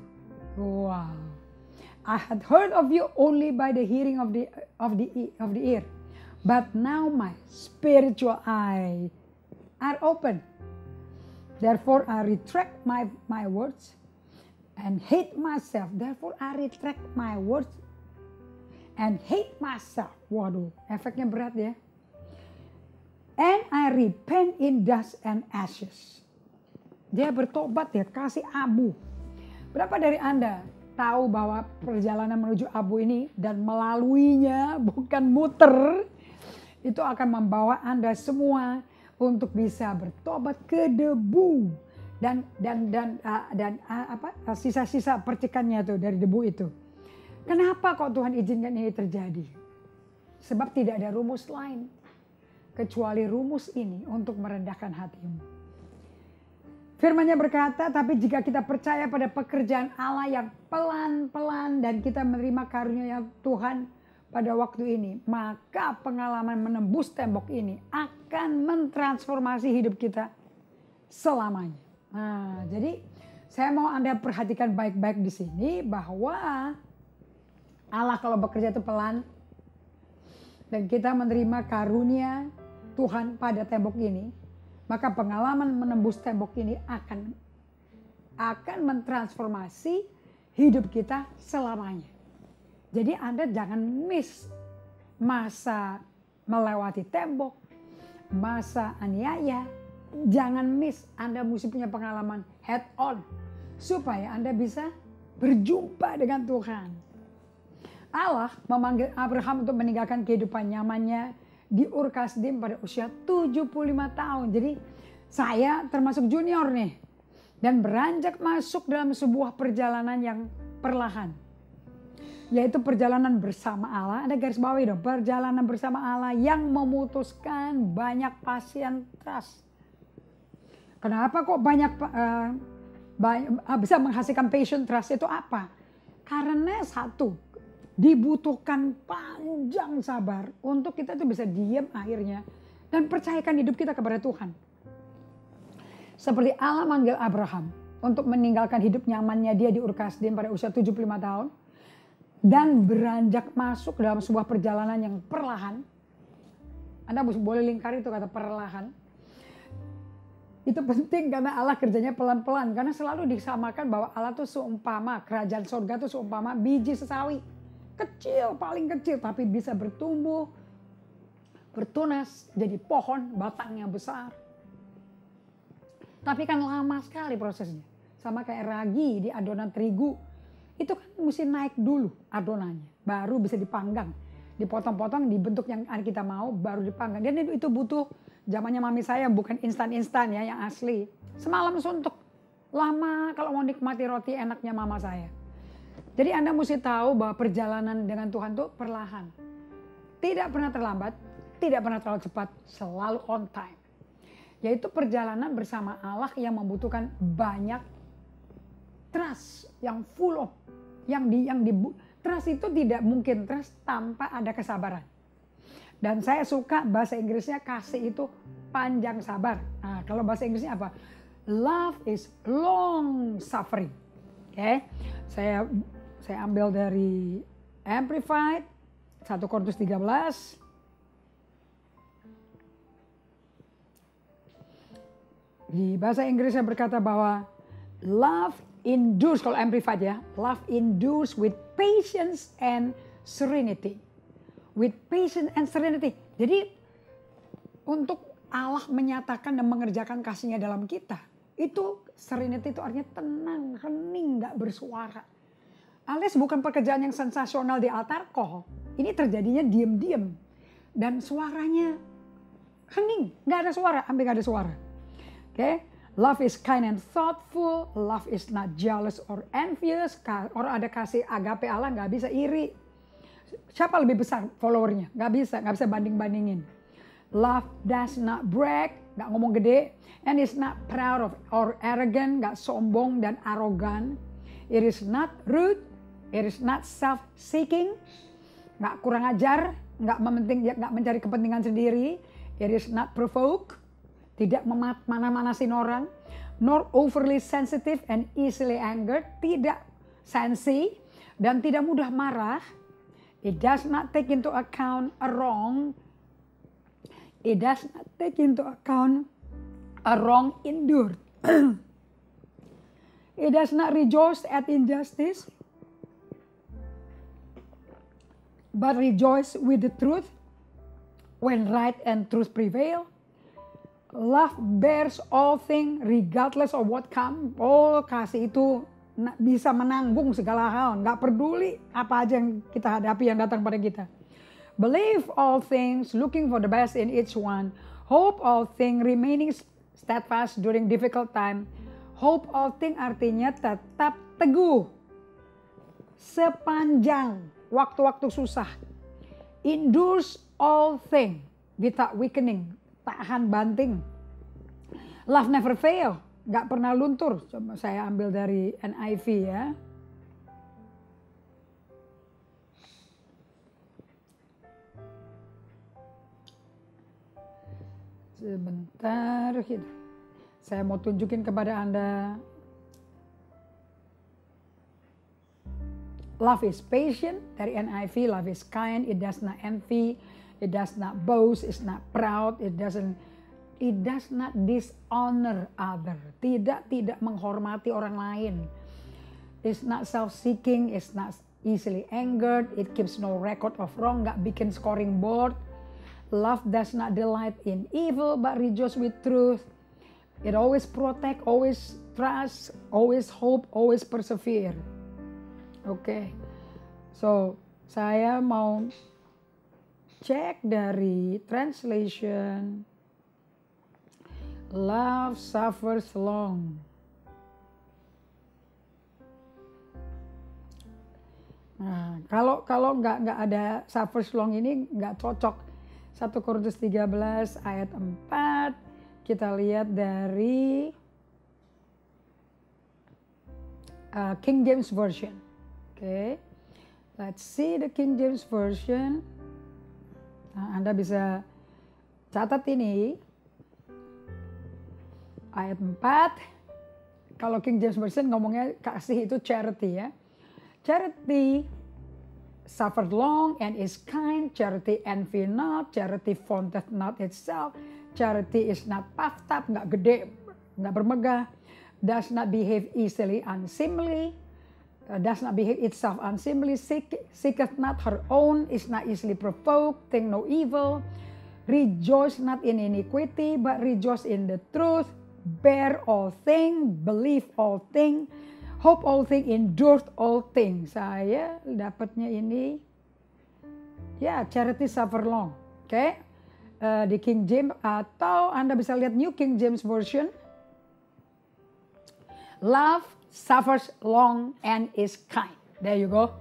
Wow. I had heard of you only by the hearing of the ear. But now my spiritual eye are open. Therefore I retract my words. And hate myself. Therefore I retract my words. And hate myself. Waduh, efeknya berat ya. And I repent in dust and ashes. Dia bertobat ya, kasih abu. Berapa dari Anda tahu bahwa perjalanan menuju abu ini dan melaluinya bukan muter. Itu akan membawa Anda semua untuk bisa bertobat ke debu. Dan sisa-sisa percikannya tuh dari debu itu. Kenapa kok Tuhan izinkan ini terjadi? Sebab tidak ada rumus lain kecuali rumus ini untuk merendahkan hatimu. Firman-Nya berkata, tapi jika kita percaya pada pekerjaan Allah yang pelan-pelan dan kita menerima karunia Tuhan pada waktu ini, maka pengalaman menembus tembok ini akan mentransformasi hidup kita. selamanya. Nah, jadi saya mau Anda perhatikan baik-baik di sini bahwa Allah kalau bekerja itu pelan dan kita menerima karunia Tuhan pada tembok ini, maka pengalaman menembus tembok ini akan mentransformasi hidup kita selamanya. Jadi Anda jangan miss masa melewati tembok, masa aniaya. Jangan miss, Anda mesti punya pengalaman head on supaya Anda bisa berjumpa dengan Tuhan. Allah memanggil Abraham untuk meninggalkan kehidupan nyamannya di Ur Kasdim pada usia 75 tahun. Jadi saya termasuk junior nih dan beranjak masuk dalam sebuah perjalanan yang perlahan. Yaitu perjalanan bersama Allah. Ada garis bawahi dong, perjalanan bersama Allah yang memutuskan banyak pasien trust. Kenapa kok banyak bisa menghasilkan patient trust itu apa? Karena satu, dibutuhkan panjang sabar untuk kita tuh bisa diam akhirnya dan percayakan hidup kita kepada Tuhan. Seperti Allah manggil Abraham untuk meninggalkan hidup nyamannya dia di Ur Kasdim pada usia 75 tahun dan beranjak masuk dalam sebuah perjalanan yang perlahan. Anda boleh lingkari itu kata perlahan. Itu penting karena Allah kerjanya pelan-pelan. Karena selalu disamakan bahwa Allah itu seumpama, kerajaan sorga itu seumpama biji sesawi. Kecil, paling kecil, tapi bisa bertumbuh, bertunas, jadi pohon, batangnya besar. Tapi kan lama sekali prosesnya. Sama kayak ragi di adonan terigu. Itu kan mesti naik dulu adonannya. Baru bisa dipanggang. Dipotong-potong, dibentuk yang kita mau, baru dipanggang. Dan itu butuh zamannya mami saya, bukan instan-instan ya, yang asli. Semalam suntuk. Lama kalau mau nikmati roti enaknya mama saya. Jadi Anda mesti tahu bahwa perjalanan dengan Tuhan itu perlahan. Tidak pernah terlambat, tidak pernah terlalu cepat, selalu on time. Yaitu perjalanan bersama Allah yang membutuhkan banyak trust, yang full of, trust itu tidak mungkin trust tanpa ada kesabaran. Dan saya suka bahasa Inggrisnya kasih itu panjang sabar. Nah, kalau bahasa Inggrisnya apa? Love is long suffering. Oke, saya ambil dari Amplified 1 Korintus 13. Di bahasa Inggrisnya berkata bahwa love endures, kalau Amplified ya, love endures with patience and serenity. With patience and serenity. Jadi untuk Allah menyatakan dan mengerjakan kasihnya dalam kita, itu serenity itu artinya tenang, hening, gak bersuara. Alias bukan pekerjaan yang sensasional di altar call. Ini terjadinya diem-diem. Dan suaranya hening, gak ada suara, hampir gak ada suara. Okay? Love is kind and thoughtful. Love is not jealous or envious. Orang ada kasih agape Allah gak bisa iri. Siapa lebih besar followernya? Gak bisa banding-bandingin. Love does not brag, gak ngomong gede. And is not proud of or arrogant, gak sombong dan arogan. It is not rude, it is not self-seeking, gak kurang ajar, gak mencari kepentingan sendiri. It is not provoke, tidak mana-manasin orang. Nor overly sensitive and easily angered, tidak sensi dan tidak mudah marah. It does not take into account a wrong. It does not take into account a wrong endured. It does not rejoice at injustice, but rejoice with the truth when right and truth prevail. Love bears all things regardless of what come. Oh, kasih itu bisa menanggung segala hal, nggak peduli apa aja yang kita hadapi yang datang pada kita. Believe all things, looking for the best in each one. Hope all things, remaining steadfast during difficult time. Hope all things artinya tetap teguh sepanjang waktu-waktu susah. Endures all things without weakening, tahan banting. Love never fail. Gak pernah luntur. Coba saya ambil dari NIV ya. Sebentar gitu. Saya mau tunjukin kepada Anda. Love is patient, dari NIV, love is kind, it does not envy, it does not boast, it's not proud, it does not dishonor other. Tidak menghormati orang lain. It's not self-seeking, it's not easily angered, it keeps no record of wrong, gak bikin scoring board. Love does not delight in evil, but rejoice with truth. It always protect, always trust, always hope, always persevere. Oke, so saya mau cek dari translation. Love suffers long. Nah, kalau nggak ada suffers long ini nggak cocok. 1 Korintus 13 ayat 4 kita lihat dari King James Version. Oke, let's see the King James Version. Nah, Anda bisa catat ini. Ayat 4. Kalau King James Version ngomongnya kasih itu charity ya. Charity suffered long and is kind. Charity envy not. Charity vaunteth not itself. Charity is not puffed up, nggak gede, nggak bermegah. Does not behave easily unseemly. Does not behave itself unseemly, seeketh not her own, is not easily provoked, think no evil, rejoice not in iniquity, but rejoice in the truth, bear all things, believe all things, hope all things, endure all things. Saya dapatnya ini, ya charity suffer long, oke? Di King James atau Anda bisa lihat New King James Version. Love suffers long and is kind. There you go.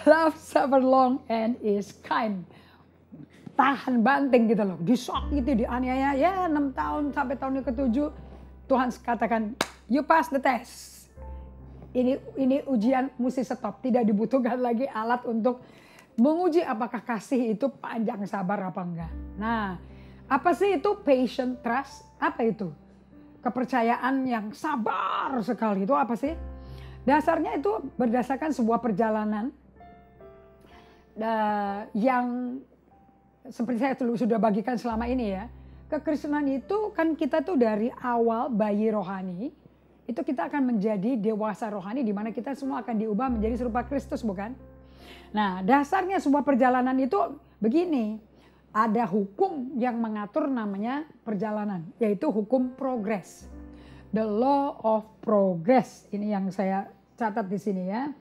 Love suffers long and is kind. Tahan banting gitu loh. Disakiti, dianiaya. Ya 6 tahun sampai tahun ke-7. Tuhan katakan, you pass the test. Ini ujian mesti stop. Tidak dibutuhkan lagi alat untuk menguji apakah kasih itu panjang sabar apa enggak. Nah, apa sih itu patient trust? Apa itu? Kepercayaan yang sabar sekali itu apa sih? Dasarnya itu berdasarkan sebuah perjalanan yang seperti saya sudah bagikan selama ini ya. Kekristenan itu kan kita tuh dari awal bayi rohani, itu kita akan menjadi dewasa rohani di mana kita semua akan diubah menjadi serupa Kristus, bukan? Nah, dasarnya sebuah perjalanan itu begini. Ada hukum yang mengatur namanya perjalanan, yaitu hukum progres. The law of progress. Ini yang saya catat di sini ya.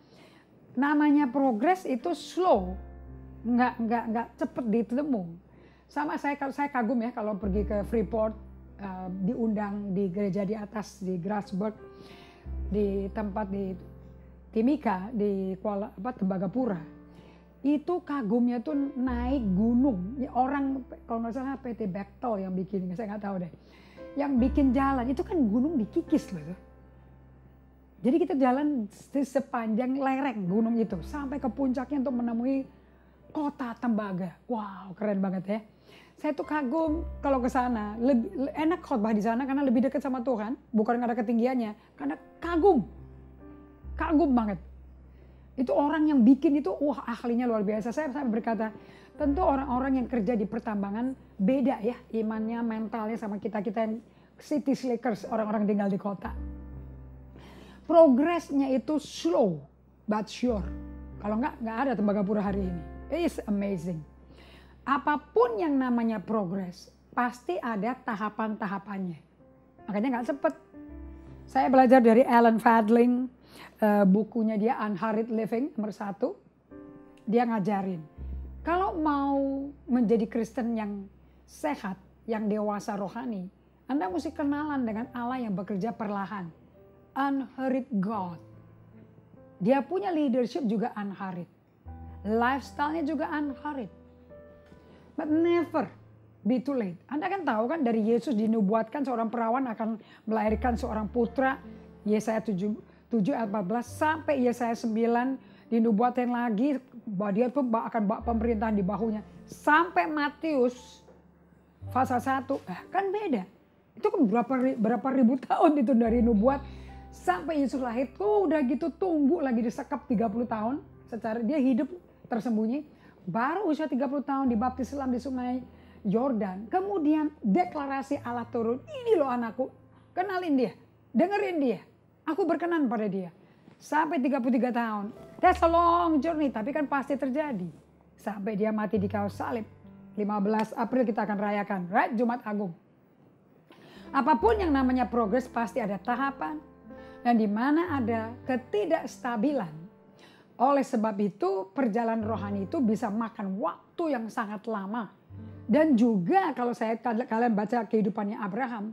Namanya progres itu slow, nggak cepet ditemu. Sama saya kagum ya kalau pergi ke Freeport, diundang di gereja di atas di Grasberg, di tempat di Timika di Tembagapura. Itu kagumnya tuh naik gunung. Orang kalau nggak salah PT Bechtel yang bikin, saya nggak tahu deh. Yang bikin jalan itu kan gunung dikikis loh. Jadi kita jalan sepanjang lereng gunung itu sampai ke puncaknya untuk menemui kota Tembaga. Wow, keren banget ya. Saya tuh kagum kalau ke sana. Lebih enak khotbah di sana karena lebih dekat sama Tuhan, bukan karena ketinggiannya, karena kagum banget. Itu orang yang bikin itu, wah ahlinya luar biasa. Saya berkata, tentu orang-orang yang kerja di pertambangan beda ya imannya, mentalnya sama kita-kita yang city slickers, orang-orang tinggal di kota. Progresnya itu slow but sure. Kalau nggak ada Tembagapura hari ini. It's amazing. Apapun yang namanya progres, pasti ada tahapan-tahapannya. Makanya nggak cepet. Saya belajar dari Alan Fadling, bukunya dia Unhurried Living nomor 1. Dia ngajarin, kalau mau menjadi Kristen yang sehat, yang dewasa rohani, Anda mesti kenalan dengan Allah yang bekerja perlahan. Unhurried God. Dia punya leadership juga unhurried. Lifestyle-nya juga unhurried. But never be too late. Anda kan tahu kan dari Yesus dinubuatkan seorang perawan akan melahirkan seorang putra. Yesaya 7 ayat 14 sampai Yesaya 9 dinubuatkan lagi bahwa dia pun akan bawa pemerintahan di bahunya. Sampai Matius pasal 1 kan beda. Itu kan berapa ribu tahun itu dari nubuat sampai Yesus lahir. Tuh udah gitu tunggu lagi disekap 30 tahun. Secara dia hidup tersembunyi. Baru usia 30 tahun dibaptis Islam di sungai Yordan. Kemudian deklarasi Allah turun. Ini loh anakku. Kenalin dia. Dengerin dia. Aku berkenan pada dia. Sampai 33 tahun. That's a long journey. Tapi kan pasti terjadi. Sampai dia mati di kayu salib. 15 April kita akan rayakan. Right? Jumat Agung. Apapun yang namanya progres pasti ada tahapan. Dan di mana ada ketidakstabilan. Oleh sebab itu perjalanan rohani itu bisa makan waktu yang sangat lama. Dan juga kalau kalian baca kehidupannya Abraham.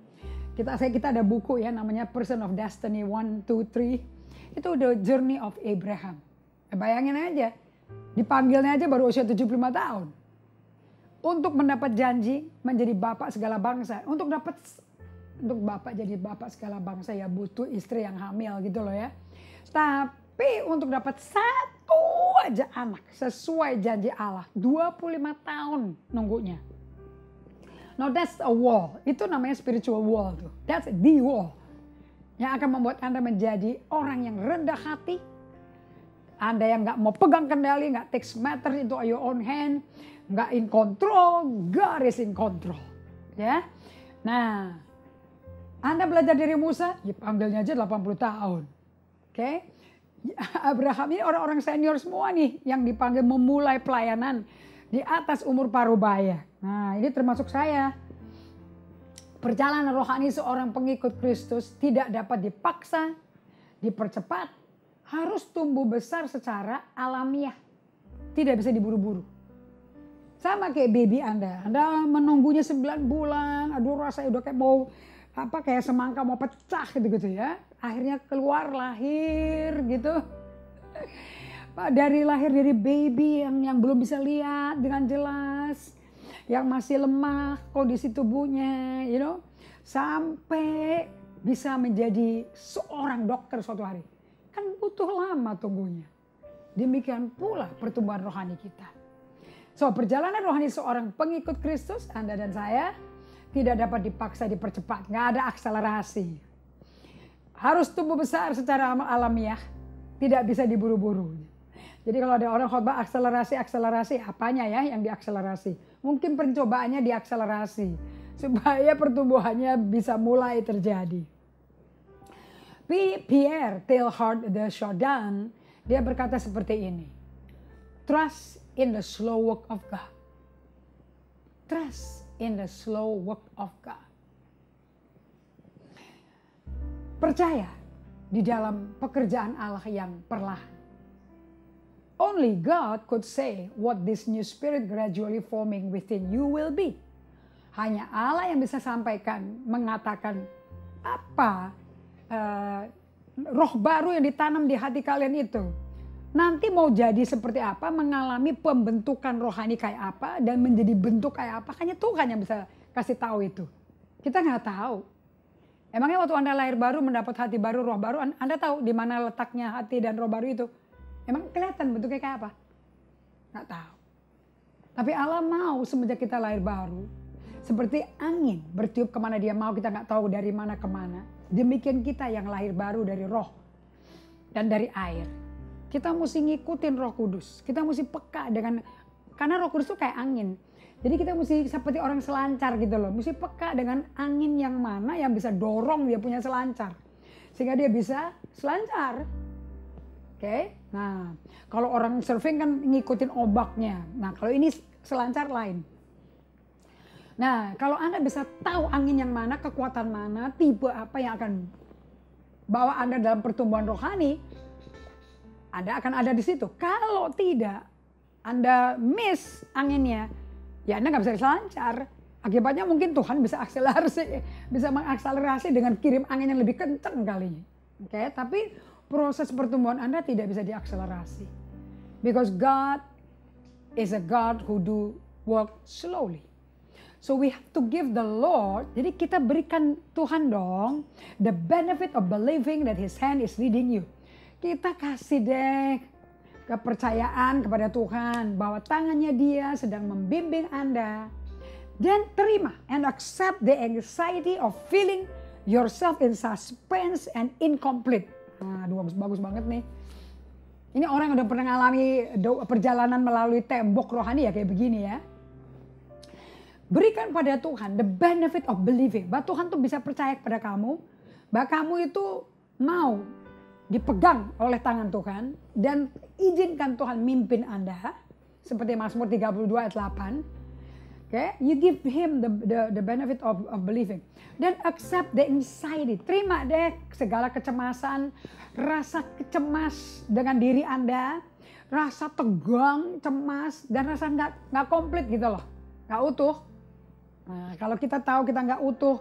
Kita ada buku ya namanya Person of Destiny 1, 2, 3. Itu The Journey of Abraham. Bayangin aja. Dipanggilnya aja baru usia 75 tahun. Untuk mendapat janji menjadi bapak segala bangsa. Untuk bapak jadi bapak segala bangsa ya butuh istri yang hamil gitu loh ya. Tapi untuk dapat satu aja anak sesuai janji Allah 25 tahun nunggunya. Now that's a wall. Itu namanya spiritual wall tuh. That's the wall. Yang akan membuat Anda menjadi orang yang rendah hati. Anda yang gak mau pegang kendali, gak take matters into your own hand. Gak in control, God is in control. Ya. Nah. Anda belajar dari Musa, ya panggilnya aja 80 tahun. Oke. Abraham ini orang-orang senior semua nih yang dipanggil memulai pelayanan di atas umur parubaya. Nah, ini termasuk saya. Perjalanan rohani seorang pengikut Kristus tidak dapat dipaksa, dipercepat, harus tumbuh besar secara alamiah. Tidak bisa diburu-buru. Sama kayak baby Anda menunggunya 9 bulan, aduh rasanya udah kayak mau kayak semangka mau pecah gitu ya. Akhirnya keluar lahir gitu. Dari lahir dari baby yang belum bisa lihat dengan jelas. Yang masih lemah kondisi tubuhnya, you know. Sampai bisa menjadi seorang dokter suatu hari. Kan butuh lama tunggunya. Demikian pula pertumbuhan rohani kita. So perjalanan rohani seorang pengikut Kristus, Anda dan saya, tidak dapat dipaksa dipercepat, nggak ada akselerasi. Harus tumbuh besar secara alamiah, tidak bisa diburu-buru. Jadi kalau ada orang khotbah akselerasi, apanya ya yang diakselerasi? Mungkin percobaannya diakselerasi, supaya pertumbuhannya bisa mulai terjadi. Pierre Teilhard de Chardin, dia berkata seperti ini. Trust in the slow work of God. Trust in the slow work of God. Percaya di dalam pekerjaan Allah yang perlahan. Only God could say what this new spirit gradually forming within you will be. Hanya Allah yang bisa sampaikan, mengatakan apa roh baru yang ditanam di hati kalian itu. Nanti mau jadi seperti apa, mengalami pembentukan rohani kayak apa, dan menjadi bentuk kayak apa, hanya Tuhan yang bisa kasih tahu itu. Kita nggak tahu. Emangnya waktu Anda lahir baru, mendapat hati baru, roh baru, Anda tahu di mana letaknya hati dan roh baru itu? Emang kelihatan bentuknya kayak apa? Nggak tahu. Tapi Allah mau semenjak kita lahir baru, seperti angin bertiup kemana dia mau, kita nggak tahu dari mana kemana. Demikian kita yang lahir baru dari roh dan dari air. Kita mesti ngikutin Roh Kudus. Kita mesti peka dengan, karena Roh Kudus itu kayak angin. Jadi kita mesti seperti orang selancar gitu loh. Mesti peka dengan angin yang mana yang bisa dorong dia punya selancar. Sehingga dia bisa selancar. Oke. Nah, kalau orang surfing kan ngikutin ombaknya. Nah, kalau ini selancar lain. Nah, kalau Anda bisa tahu angin yang mana, kekuatan mana, tipe apa yang akan bawa Anda dalam pertumbuhan rohani, Anda akan ada di situ. Kalau tidak, Anda miss anginnya, ya Anda nggak bisa selancar. Akibatnya mungkin Tuhan bisa mengakselerasi dengan kirim angin yang lebih kencang kali. Oke, tapi proses pertumbuhan Anda tidak bisa diakselerasi. Because God is a God who do work slowly. So we have to give the Lord, jadi kita berikan Tuhan dong, the benefit of believing that His hand is leading you. Kita kasih deh kepercayaan kepada Tuhan bahwa tangannya Dia sedang membimbing Anda. Dan terima and accept the anxiety of feeling yourself in suspense and incomplete. Nah, bagus banget nih. Ini orang yang udah pernah ngalami perjalanan melalui tembok rohani ya kayak begini ya. Berikan pada Tuhan the benefit of believing. Bahwa Tuhan tuh bisa percaya kepada kamu. Bahwa kamu itu mau dipegang oleh tangan Tuhan. Dan izinkan Tuhan mimpin Anda. Seperti Mazmur 32 ayat 8. Okay, you give him the benefit of believing. Dan accept the anxiety. Terima deh segala kecemasan, rasa kecemas dengan diri Anda, rasa tegang, cemas, dan rasa nggak komplit gitu loh, nggak utuh. Nah, kalau kita tahu kita nggak utuh,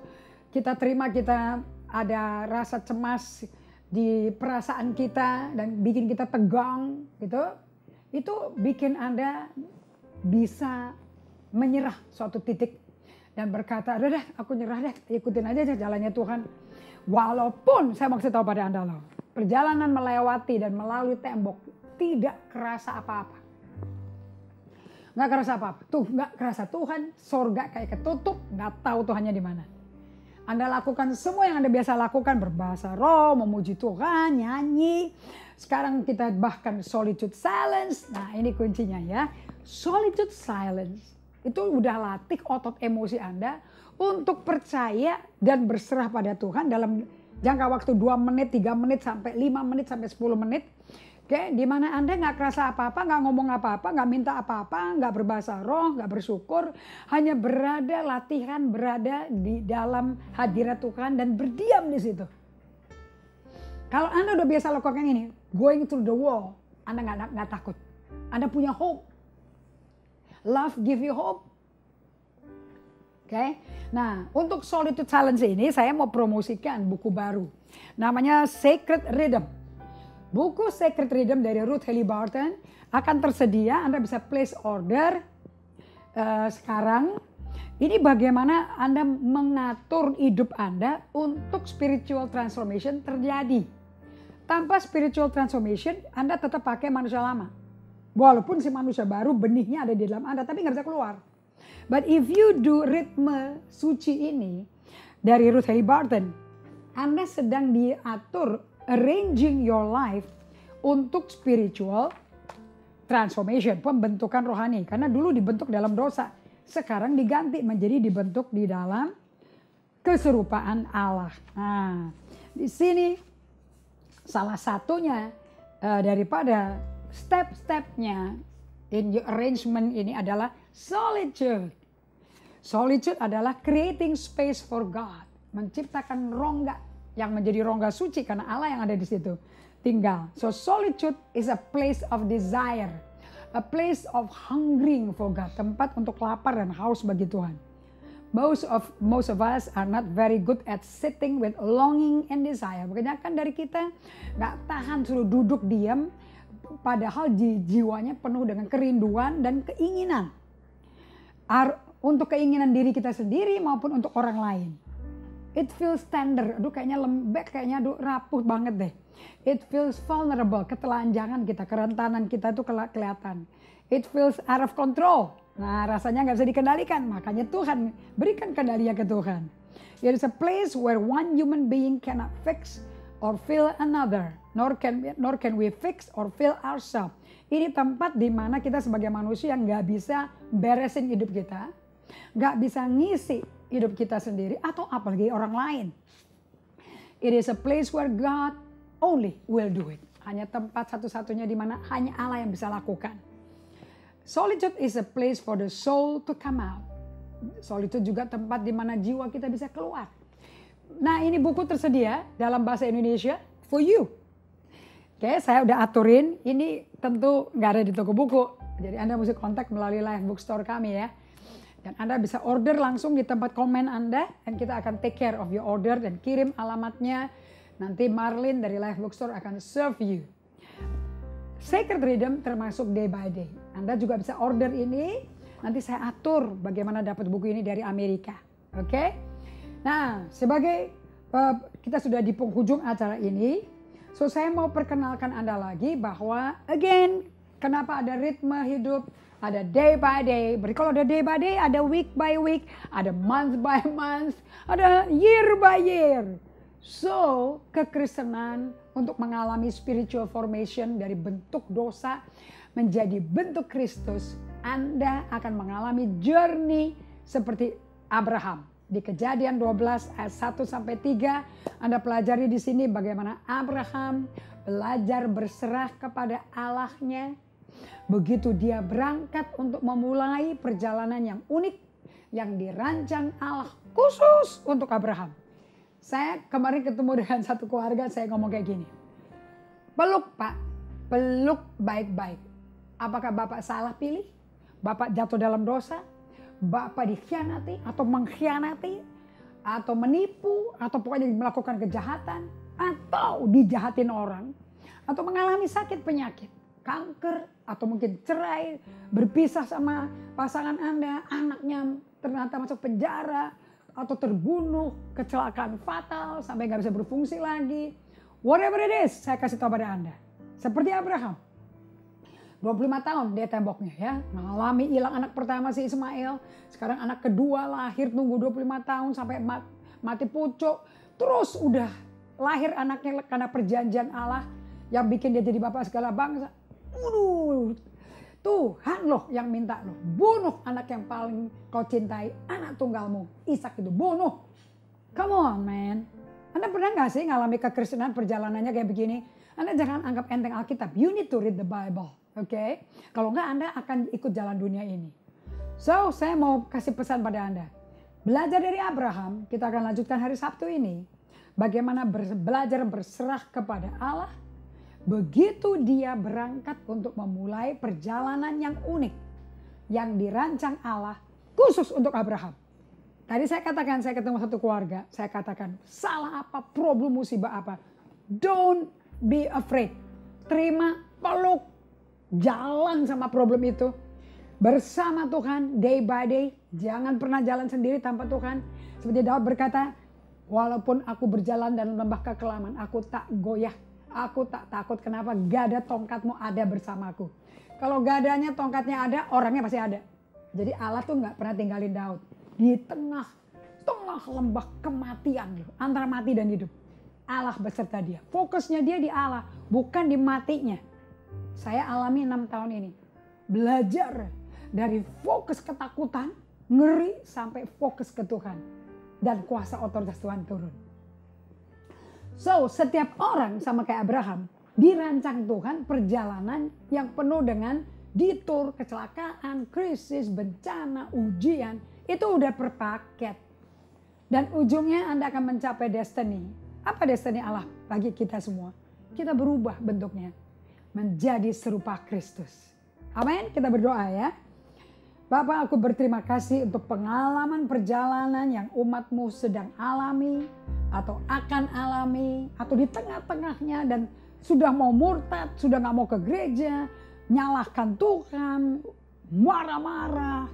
kita terima kita ada rasa cemas di perasaan kita dan bikin kita tegang, gitu, itu bikin Anda bisa menyerah suatu titik dan berkata, udah deh aku nyerah deh, ikutin aja deh jalannya Tuhan. Walaupun saya mau kasih tahu pada Anda loh, perjalanan melewati dan melalui tembok tidak kerasa apa-apa. Nggak kerasa apa-apa, tuh nggak kerasa Tuhan, sorga kayak ketutup, nggak tahu Tuhannya di mana. Anda lakukan semua yang Anda biasa lakukan, berbahasa roh, memuji Tuhan, nyanyi. Sekarang kita bahkan solitude silence, nah ini kuncinya ya, solitude silence. Itu udah latih otot emosi Anda untuk percaya dan berserah pada Tuhan dalam jangka waktu 2 menit, 3 menit, sampai 5 menit, sampai 10 menit. Oke, di mana Anda nggak kerasa apa-apa, nggak ngomong apa-apa, nggak minta apa-apa, nggak berbahasa roh, nggak bersyukur. Hanya berada, latihan berada di dalam hadirat Tuhan dan berdiam di situ. Kalau Anda udah biasa lakukan ini, going through the wall, Anda nggak takut. Anda punya hope. Love give you hope. Oke. Nah, untuk solitude silence ini saya mau promosikan buku baru. Namanya Sacred Rhythm. Buku Sacred Rhythm dari Ruth Haley Barton akan tersedia. Anda bisa place order sekarang. Ini bagaimana Anda mengatur hidup Anda untuk spiritual transformation terjadi. Tanpa spiritual transformation, Anda tetap pakai manusia lama. Walaupun si manusia baru benihnya ada di dalam Anda tapi nggak bisa keluar. But if you do ritme suci ini dari Ruth Haley Barton, Anda sedang diatur arranging your life untuk spiritual transformation, pembentukan rohani. Karena dulu dibentuk dalam dosa, sekarang diganti menjadi dibentuk di dalam keserupaan Allah. Nah, di sini salah satunya daripada step-stepnya in your arrangement ini adalah solitude. Solitude adalah creating space for God. Menciptakan rongga yang menjadi rongga suci karena Allah yang ada di situ tinggal. So solitude is a place of desire. A place of hungering for God. Tempat untuk lapar dan haus bagi Tuhan. Most of us are not very good at sitting with longing and desire. Kebanyakan dari kita nggak tahan suruh duduk diam. Padahal jiwanya penuh dengan kerinduan dan keinginan. Untuk keinginan diri kita sendiri maupun untuk orang lain. It feels tender. Aduh kayaknya lembek, kayaknya aduh rapuh banget deh. It feels vulnerable. Ketelanjangan kita, kerentanan kita itu kelihatan. It feels out of control. Nah rasanya nggak bisa dikendalikan. Makanya Tuhan berikan kendalinya ke Tuhan. It is a place where one human being cannot fix or fill another. Nor can we fix or fill ourselves. Ini tempat di mana kita sebagai manusia nggak bisa beresin hidup kita, nggak bisa ngisi hidup kita sendiri atau apalagi orang lain. It is a place where God only will do it. Hanya tempat satu-satunya di mana hanya Allah yang bisa lakukan. Solitude is a place for the soul to come out. Solitude juga tempat di mana jiwa kita bisa keluar. Nah ini buku tersedia dalam bahasa Indonesia for you. Oke, saya udah aturin, ini tentu nggak ada di toko buku. Jadi Anda mesti kontak melalui Life Bookstore kami ya. Dan Anda bisa order langsung di tempat komen Anda. Dan kita akan take care of your order dan kirim alamatnya. Nanti Marlin dari Life Bookstore akan serve you. Sacred Rhythm termasuk day by day. Anda juga bisa order ini. Nanti saya atur bagaimana dapat buku ini dari Amerika. Oke? Nah, sebagai kita sudah di penghujung acara ini. So saya mau perkenalkan Anda lagi bahwa again Kenapa ada ritme hidup? Ada day by day. Kalau ada day by day, ada week by week, ada month by month, ada year by year. So, kekristenan untuk mengalami spiritual formation dari bentuk dosa menjadi bentuk Kristus, Anda akan mengalami journey seperti Abraham. Di Kejadian 12 ayat 1 sampai 3, Anda pelajari di sini bagaimana Abraham belajar berserah kepada Allahnya. Begitu dia berangkat untuk memulai perjalanan yang unik yang dirancang Allah khusus untuk Abraham. Saya kemarin ketemu dengan satu keluarga, saya ngomong kayak gini. Peluk Pak, peluk baik-baik. Apakah Bapak salah pilih? Bapak jatuh dalam dosa? Bapak dikhianati atau mengkhianati? Atau menipu? Atau pokoknya melakukan kejahatan? Atau dijahatin orang? Atau mengalami sakit penyakit? Kanker? Atau mungkin cerai? Berpisah sama pasangan Anda? Anaknya ternyata masuk penjara? Atau terbunuh, kecelakaan fatal sampai gak bisa berfungsi lagi. Whatever it is, saya kasih tahu pada Anda. Seperti Abraham. 25 tahun dia temboknya ya. Mengalami hilang anak pertama si Ismail. Sekarang anak kedua lahir tunggu 25 tahun sampai mati pucuk. Terus udah lahir anaknya karena perjanjian Allah. Yang bikin dia jadi bapak segala bangsa. Tuhan loh yang minta loh, bunuh anak yang paling kau cintai, anak tunggalmu, Ishak itu bunuh. Come on man. Anda pernah gak sih ngalami kekristenan perjalanannya kayak begini? Anda jangan anggap enteng Alkitab, you need to read the Bible. Oke? Kalau enggak Anda akan ikut jalan dunia ini. So saya mau kasih pesan pada Anda. Belajar dari Abraham, kita akan lanjutkan hari Sabtu ini. Bagaimana belajar berserah kepada Allah. Begitu dia berangkat untuk memulai perjalanan yang unik. Yang dirancang Allah khusus untuk Abraham. Tadi saya katakan, saya ketemu satu keluarga. Saya katakan, salah apa, problem musibah apa. Don't be afraid. Terima, peluk, jalan sama problem itu. Bersama Tuhan, day by day. Jangan pernah jalan sendiri tanpa Tuhan. Seperti Daud berkata, walaupun aku berjalan dalam lembah kekelaman, aku tak goyah. Aku tak takut, kenapa? Gada tongkatmu ada bersamaku. Kalau gadanya tongkatnya ada, orangnya pasti ada. Jadi Allah tuh gak pernah tinggalin Daud. Di tengah lembah kematian. Antara mati dan hidup. Allah beserta dia. Fokusnya dia di Allah, bukan di matinya. Saya alami 6 tahun ini. Belajar dari fokus ketakutan, ngeri, sampai fokus ke Tuhan. Dan kuasa otoritas Tuhan turun. So, setiap orang sama kayak Abraham, dirancang Tuhan perjalanan yang penuh dengan detour, kecelakaan, krisis, bencana, ujian. Itu udah per paket. Dan ujungnya Anda akan mencapai destiny. Apa destiny Allah bagi kita semua? Kita berubah bentuknya menjadi serupa Kristus. Amin, kita berdoa ya. Bapak, aku berterima kasih untuk pengalaman perjalanan yang umatmu sedang alami atau akan alami atau di tengah-tengahnya dan sudah mau murtad, sudah gak mau ke gereja, nyalahkan Tuhan, marah-marah,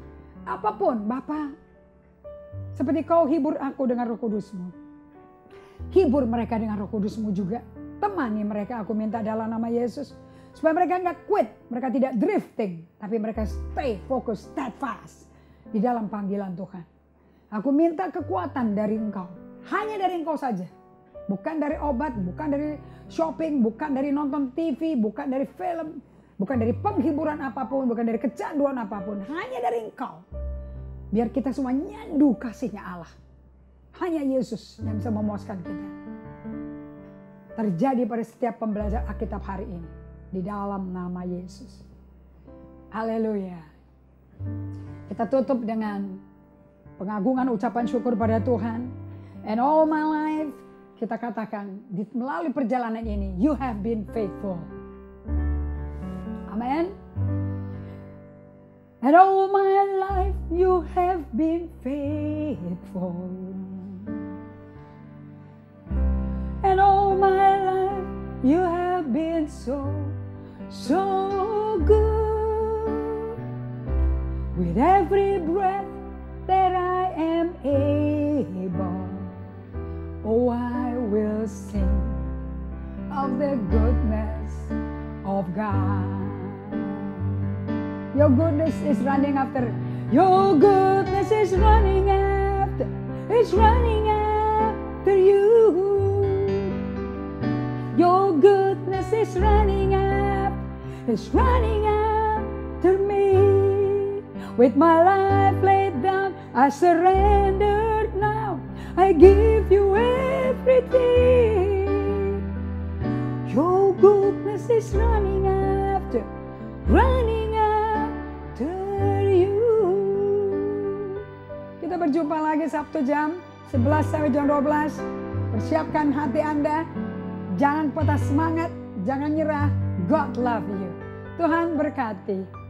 apapun. Bapak, seperti kau hibur aku dengan Roh Kudus-Mu, hibur mereka dengan Roh Kudus-Mu juga. Temani mereka, aku minta dalam nama Yesus. Supaya mereka gak quit, mereka tidak drifting, tapi mereka stay fokus, steadfast di dalam panggilan Tuhan. Aku minta kekuatan dari Engkau. Hanya dari Engkau saja. Bukan dari obat, bukan dari shopping, bukan dari nonton TV, bukan dari film, bukan dari penghiburan apapun, bukan dari kecanduan apapun. Hanya dari Engkau. Biar kita semua nyandu kasihnya Allah. Hanya Yesus yang bisa memuaskan kita. Terjadi pada setiap pembelajar Alkitab hari ini. Di dalam nama Yesus. Haleluya. Kita tutup dengan pengagungan ucapan syukur pada Tuhan. And all my life, kita katakan melalui perjalanan ini, you have been faithful. Amen. And all my life, you have been faithful. And all my life, you have been so good. With every breath that I am able, oh, I will sing of the goodness of God. Your goodness is running after. Your goodness is running after. It's running after you. Your goodness is running after. It's running after me. With my life laid down, I surrendered now. I give you everything. Your goodness is running after you. Kita berjumpa lagi Sabtu jam 11 sampai jam 12. Persiapkan hati Anda. Jangan patah semangat, jangan nyerah. God love you. Tuhan berkati.